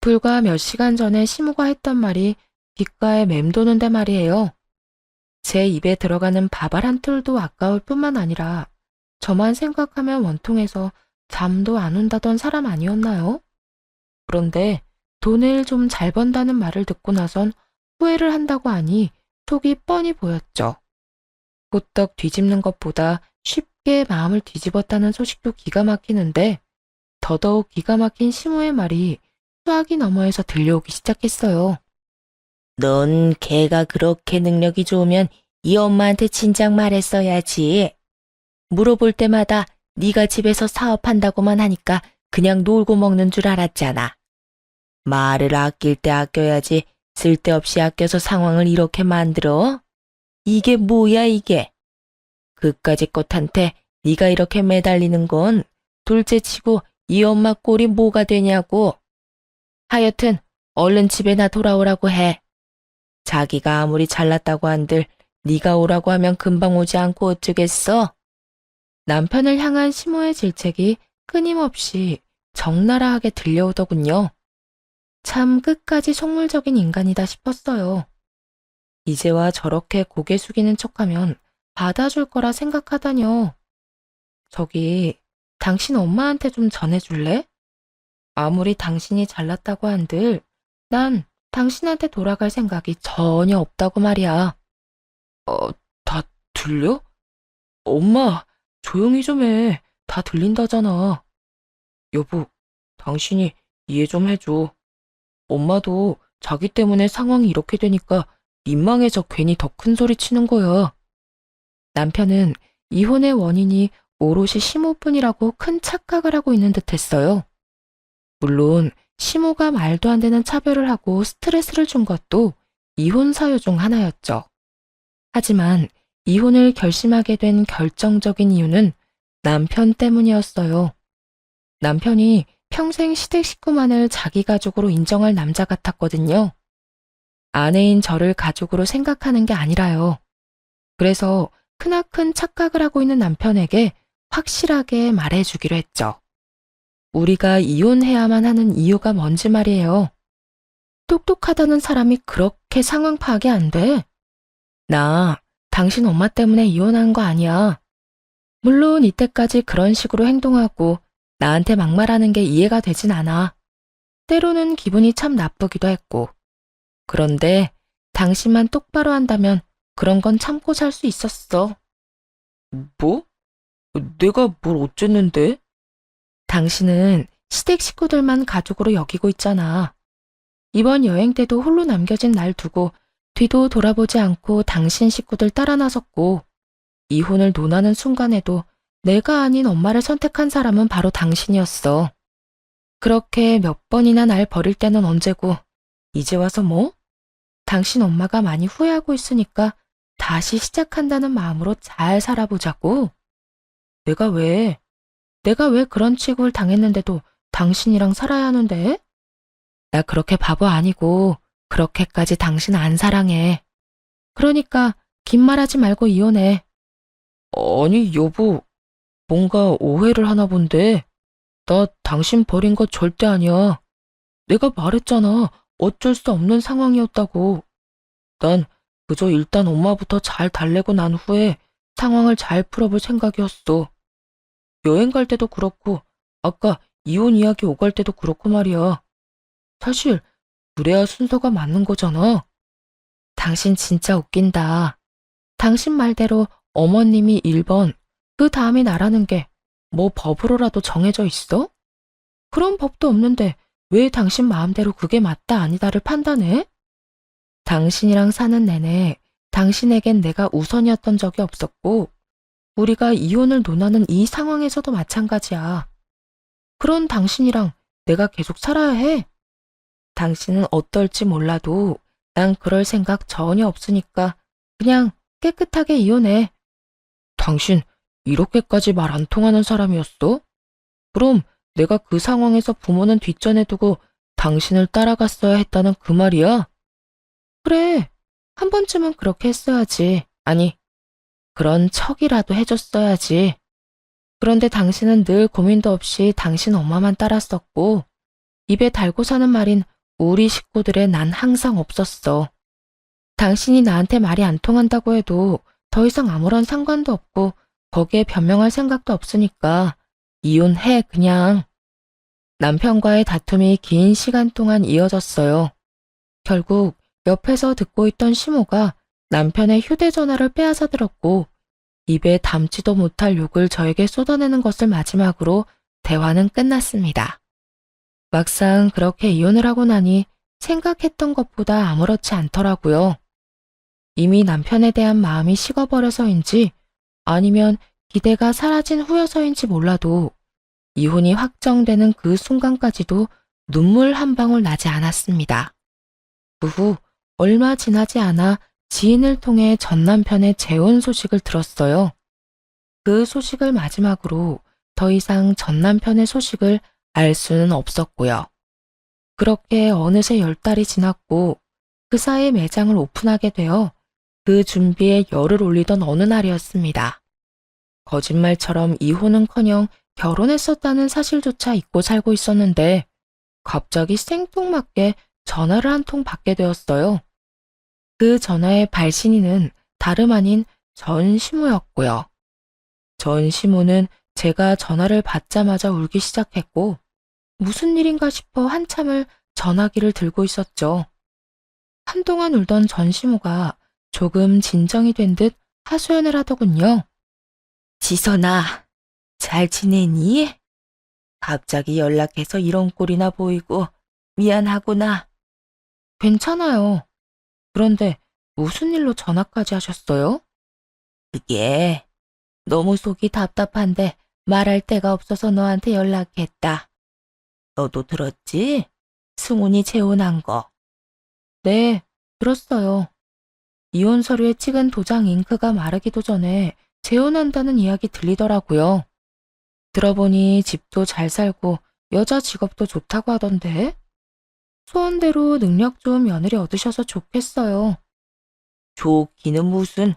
불과 몇 시간 전에 시모가 했던 말이 귓가에 맴도는데 말이에요. 제 입에 들어가는 밥알 한 톨도 아까울 뿐만 아니라 저만 생각하면 원통해서 잠도 안 온다던 사람 아니었나요? 그런데 돈을 좀 잘 번다는 말을 듣고 나선 후회를 한다고 하니 속이 뻔히 보였죠. 호떡 뒤집는 것보다 쉽게 마음을 뒤집었다는 소식도 기가 막히는데 더더욱 기가 막힌 시모의 말이 수화기 너머에서 들려오기 시작했어요. 넌 걔가 그렇게 능력이 좋으면 이 엄마한테 진작 말했어야지. 물어볼 때마다 네가 집에서 사업한다고만 하니까 그냥 놀고 먹는 줄 알았잖아. 말을 아낄 때 아껴야지 쓸데없이 아껴서 상황을 이렇게 만들어? 이게 뭐야 이게? 그까짓 것한테 네가 이렇게 매달리는 건 둘째치고 이 엄마 꼴이 뭐가 되냐고. 하여튼 얼른 집에나 돌아오라고 해. 자기가 아무리 잘났다고 한들 네가 오라고 하면 금방 오지 않고 어쩌겠어? 남편을 향한 시모의 질책이 끊임없이 적나라하게 들려오더군요. 참 끝까지 속물적인 인간이다 싶었어요. 이제와 저렇게 고개 숙이는 척하면 받아줄 거라 생각하다뇨. 저기, 당신 엄마한테 좀 전해줄래? 아무리 당신이 잘났다고 한들 난 당신한테 돌아갈 생각이 전혀 없다고 말이야. 다 들려? 엄마, 조용히 좀 해. 다 들린다잖아. 여보, 당신이 이해 좀 해줘. 엄마도 자기 때문에 상황이 이렇게 되니까 민망해서 괜히 더 큰 소리 치는 거야. 남편은 이혼의 원인이 오롯이 시모뿐이라고 큰 착각을 하고 있는 듯 했어요. 물론 시모가 말도 안 되는 차별을 하고 스트레스를 준 것도 이혼 사유 중 하나였죠. 하지만 이혼을 결심하게 된 결정적인 이유는 남편 때문이었어요. 남편이 평생 시댁 식구만을 자기 가족으로 인정할 남자 같았거든요. 아내인 저를 가족으로 생각하는 게 아니라요. 그래서 크나큰 착각을 하고 있는 남편에게 확실하게 말해주기로 했죠. 우리가 이혼해야만 하는 이유가 뭔지 말이에요. 똑똑하다는 사람이 그렇게 상황 파악이 안 돼. 나 당신 엄마 때문에 이혼한 거 아니야. 물론 이때까지 그런 식으로 행동하고 나한테 막말하는 게 이해가 되진 않아. 때로는 기분이 참 나쁘기도 했고. 그런데 당신만 똑바로 한다면 그런 건 참고 살 수 있었어. 뭐? 내가 뭘 어쨌는데? 당신은 시댁 식구들만 가족으로 여기고 있잖아. 이번 여행 때도 홀로 남겨진 날 두고 뒤도 돌아보지 않고 당신 식구들 따라 나섰고, 이혼을 논하는 순간에도 내가 아닌 엄마를 선택한 사람은 바로 당신이었어. 그렇게 몇 번이나 날 버릴 때는 언제고, 이제 와서 뭐? 당신 엄마가 많이 후회하고 있으니까 다시 시작한다는 마음으로 잘 살아보자고. 내가 왜 그런 취급을 당했는데도 당신이랑 살아야 하는데? 나 그렇게 바보 아니고 그렇게까지 당신 안 사랑해. 그러니까 긴 말하지 말고 이혼해. 아니 여보, 뭔가 오해를 하나 본데. 나 당신 버린 거 절대 아니야. 내가 말했잖아. 어쩔 수 없는 상황이었다고. 난 그저 일단 엄마부터 잘 달래고 난 후에 상황을 잘 풀어볼 생각이었어. 여행 갈 때도 그렇고 아까 이혼 이야기 오갈 때도 그렇고 말이야. 사실 그래야 순서가 맞는 거잖아. 당신 진짜 웃긴다. 당신 말대로 어머님이 1번, 그 다음이 나라는 게 뭐 법으로라도 정해져 있어? 그런 법도 없는데 왜 당신 마음대로 그게 맞다 아니다를 판단해? 당신이랑 사는 내내 당신에겐 내가 우선이었던 적이 없었고, 우리가 이혼을 논하는 이 상황에서도 마찬가지야. 그런 당신이랑 내가 계속 살아야 해. 당신은 어떨지 몰라도 난 그럴 생각 전혀 없으니까 그냥 깨끗하게 이혼해. 당신 이렇게까지 말 안 통하는 사람이었어? 그럼 내가 그 상황에서 부모는 뒷전에 두고 당신을 따라갔어야 했다는 그 말이야? 그래, 한 번쯤은 그렇게 했어야지. 아니, 그런 척이라도 해줬어야지. 그런데 당신은 늘 고민도 없이 당신 엄마만 따랐었고, 입에 달고 사는 말인 우리 식구들에 난 항상 없었어. 당신이 나한테 말이 안 통한다고 해도 더 이상 아무런 상관도 없고 거기에 변명할 생각도 없으니까 이혼해 그냥. 남편과의 다툼이 긴 시간 동안 이어졌어요. 결국 옆에서 듣고 있던 시모가 남편의 휴대전화를 빼앗아 들었고 입에 담지도 못할 욕을 저에게 쏟아내는 것을 마지막으로 대화는 끝났습니다. 막상 그렇게 이혼을 하고 나니 생각했던 것보다 아무렇지 않더라고요. 이미 남편에 대한 마음이 식어버려서인지 아니면 기대가 사라진 후여서인지 몰라도 이혼이 확정되는 그 순간까지도 눈물 한 방울 나지 않았습니다. 그 후 얼마 지나지 않아 지인을 통해 전 남편의 재혼 소식을 들었어요. 그 소식을 마지막으로 더 이상 전 남편의 소식을 알 수는 없었고요. 그렇게 어느새 10달이 지났고 그 사이 매장을 오픈하게 되어 그 준비에 열을 올리던 어느 날이었습니다. 거짓말처럼 이혼은커녕 결혼했었다는 사실조차 잊고 살고 있었는데 갑자기 생뚱맞게 전화를 한 통 받게 되었어요. 그 전화의 발신인은 다름 아닌 전시모였고요. 전시모는 제가 전화를 받자마자 울기 시작했고 무슨 일인가 싶어 한참을 전화기를 들고 있었죠. 한동안 울던 전시모가 조금 진정이 된 듯 하소연을 하더군요. 지선아, 잘 지내니? 갑자기 연락해서 이런 꼴이나 보이고 미안하구나. 괜찮아요. 그런데 무슨 일로 전화까지 하셨어요? 그게 너무 속이 답답한데 말할 데가 없어서 너한테 연락했다. 너도 들었지? 승훈이 재혼한 거. 네, 들었어요. 이혼 서류에 찍은 도장 잉크가 마르기도 전에 재혼한다는 이야기 들리더라고요. 들어보니 집도 잘 살고 여자 직업도 좋다고 하던데? 소원대로 능력 좋은 며느리 얻으셔서 좋겠어요. 좋기는 무슨.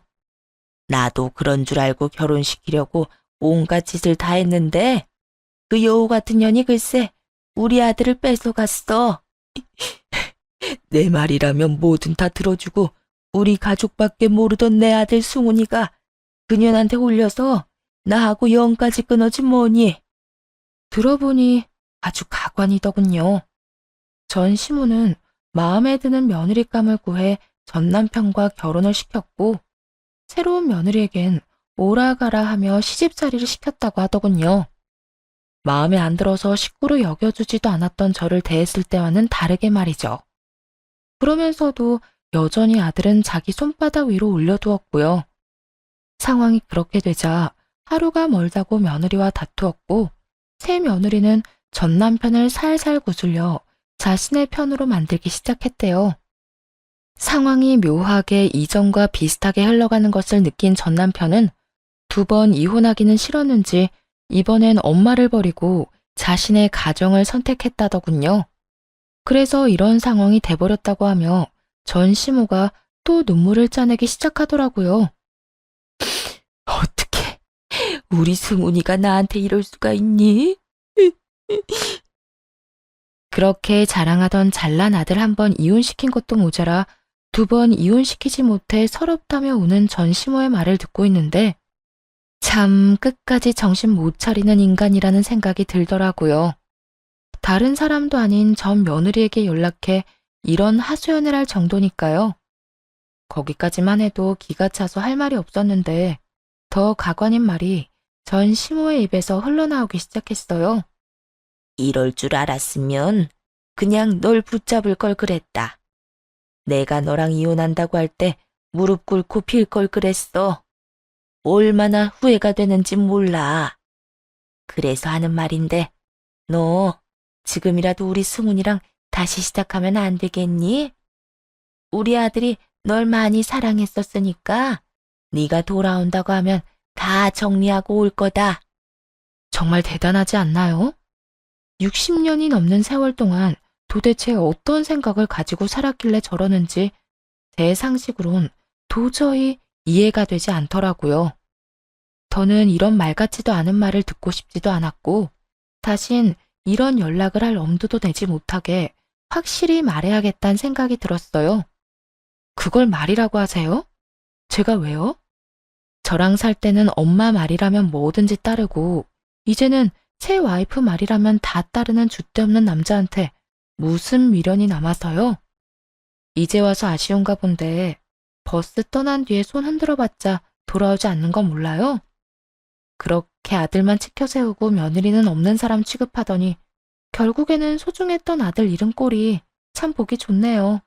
나도 그런 줄 알고 결혼시키려고 온갖 짓을 다 했는데 그 여우 같은 년이 글쎄 우리 아들을 뺏어갔어. 내 말이라면 뭐든 다 들어주고 우리 가족밖에 모르던 내 아들 승훈이가 그년한테 홀려서 나하고 영까지 끊어지 뭐니. 들어보니 아주 가관이더군요. 전 시모는 마음에 드는 며느리감을 구해 전 남편과 결혼을 시켰고 새로운 며느리에겐 오라가라 하며 시집살이를 시켰다고 하더군요. 마음에 안 들어서 식구로 여겨주지도 않았던 저를 대했을 때와는 다르게 말이죠. 그러면서도 여전히 아들은 자기 손바닥 위로 올려두었고요. 상황이 그렇게 되자 하루가 멀다고 며느리와 다투었고 새 며느리는 전 남편을 살살 구슬려 자신의 편으로 만들기 시작했대요. 상황이 묘하게 이전과 비슷하게 흘러가는 것을 느낀 전 남편은 2번 이혼하기는 싫었는지 이번엔 엄마를 버리고 자신의 가정을 선택했다더군요. 그래서 이런 상황이 돼버렸다고 하며 전 시모가 또 눈물을 짜내기 시작하더라고요. 어떡해. 우리 승훈이가 나한테 이럴 수가 있니? 그렇게 자랑하던 잘난 아들 한 번 이혼시킨 것도 모자라 2번 이혼시키지 못해 서럽다며 우는 전 시모의 말을 듣고 있는데 참 끝까지 정신 못 차리는 인간이라는 생각이 들더라고요. 다른 사람도 아닌 전 며느리에게 연락해 이런 하소연을 할 정도니까요. 거기까지만 해도 기가 차서 할 말이 없었는데 더 가관인 말이 전 시모의 입에서 흘러나오기 시작했어요. 이럴 줄 알았으면 그냥 널 붙잡을 걸 그랬다. 내가 너랑 이혼한다고 할 때 무릎 꿇고 빌 걸 그랬어. 얼마나 후회가 되는지 몰라. 그래서 하는 말인데 너 지금이라도 우리 승훈이랑 다시 시작하면 안 되겠니? 우리 아들이 널 많이 사랑했었으니까 네가 돌아온다고 하면 다 정리하고 올 거다. 정말 대단하지 않나요? 60년이 넘는 세월 동안 도대체 어떤 생각을 가지고 살았길래 저러는지 제 상식으론 도저히 이해가 되지 않더라고요. 더는 이런 말 같지도 않은 말을 듣고 싶지도 않았고 다신 이런 연락을 할 엄두도 내지 못하게 확실히 말해야겠다는 생각이 들었어요. 그걸 말이라고 하세요? 제가 왜요? 저랑 살 때는 엄마 말이라면 뭐든지 따르고 이제는 새 와이프 말이라면 다 따르는 줏대 없는 남자한테 무슨 미련이 남아서요? 이제 와서 아쉬운가 본데 버스 떠난 뒤에 손 흔들어봤자 돌아오지 않는 건 몰라요? 그렇게 아들만 치켜 세우고 며느리는 없는 사람 취급하더니 결국에는 소중했던 아들 잃은 꼴이 참 보기 좋네요.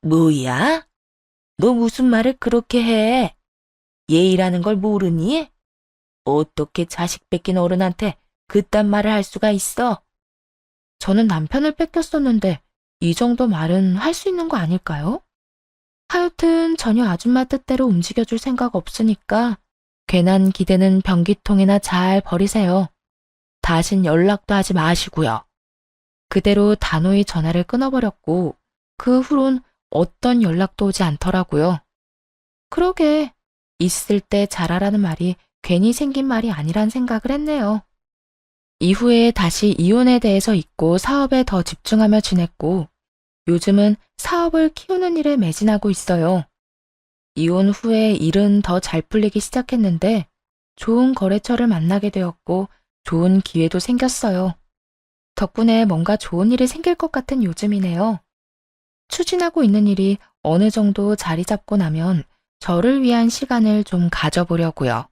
뭐야? 너 무슨 말을 그렇게 해? 예의라는 걸 모르니? 어떻게 자식 뺏긴 어른한테 그딴 말을 할 수가 있어? 저는 남편을 뺏겼었는데 이 정도 말은 할 수 있는 거 아닐까요? 하여튼 전혀 아줌마 뜻대로 움직여줄 생각 없으니까 괜한 기대는 변기통에나 잘 버리세요. 다신 연락도 하지 마시고요. 그대로 단호히 전화를 끊어버렸고 그 후론 어떤 연락도 오지 않더라고요. 그러게 있을 때 잘하라는 말이 괜히 생긴 말이 아니란 생각을 했네요. 이후에 다시 이혼에 대해서 잊고 사업에 더 집중하며 지냈고 요즘은 사업을 키우는 일에 매진하고 있어요. 이혼 후에 일은 더 잘 풀리기 시작했는데 좋은 거래처를 만나게 되었고 좋은 기회도 생겼어요. 덕분에 뭔가 좋은 일이 생길 것 같은 요즘이네요. 추진하고 있는 일이 어느 정도 자리 잡고 나면 저를 위한 시간을 좀 가져보려고요.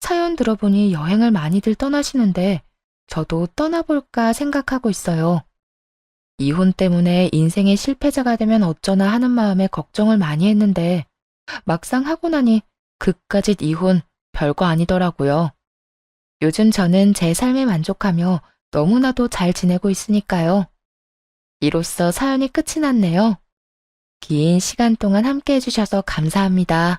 사연 들어보니 여행을 많이들 떠나시는데 저도 떠나볼까 생각하고 있어요. 이혼 때문에 인생의 실패자가 되면 어쩌나 하는 마음에 걱정을 많이 했는데 막상 하고 나니 그깟 이혼 별거 아니더라고요. 요즘 저는 제 삶에 만족하며 너무나도 잘 지내고 있으니까요. 이로써 사연이 끝이 났네요. 긴 시간 동안 함께 해주셔서 감사합니다.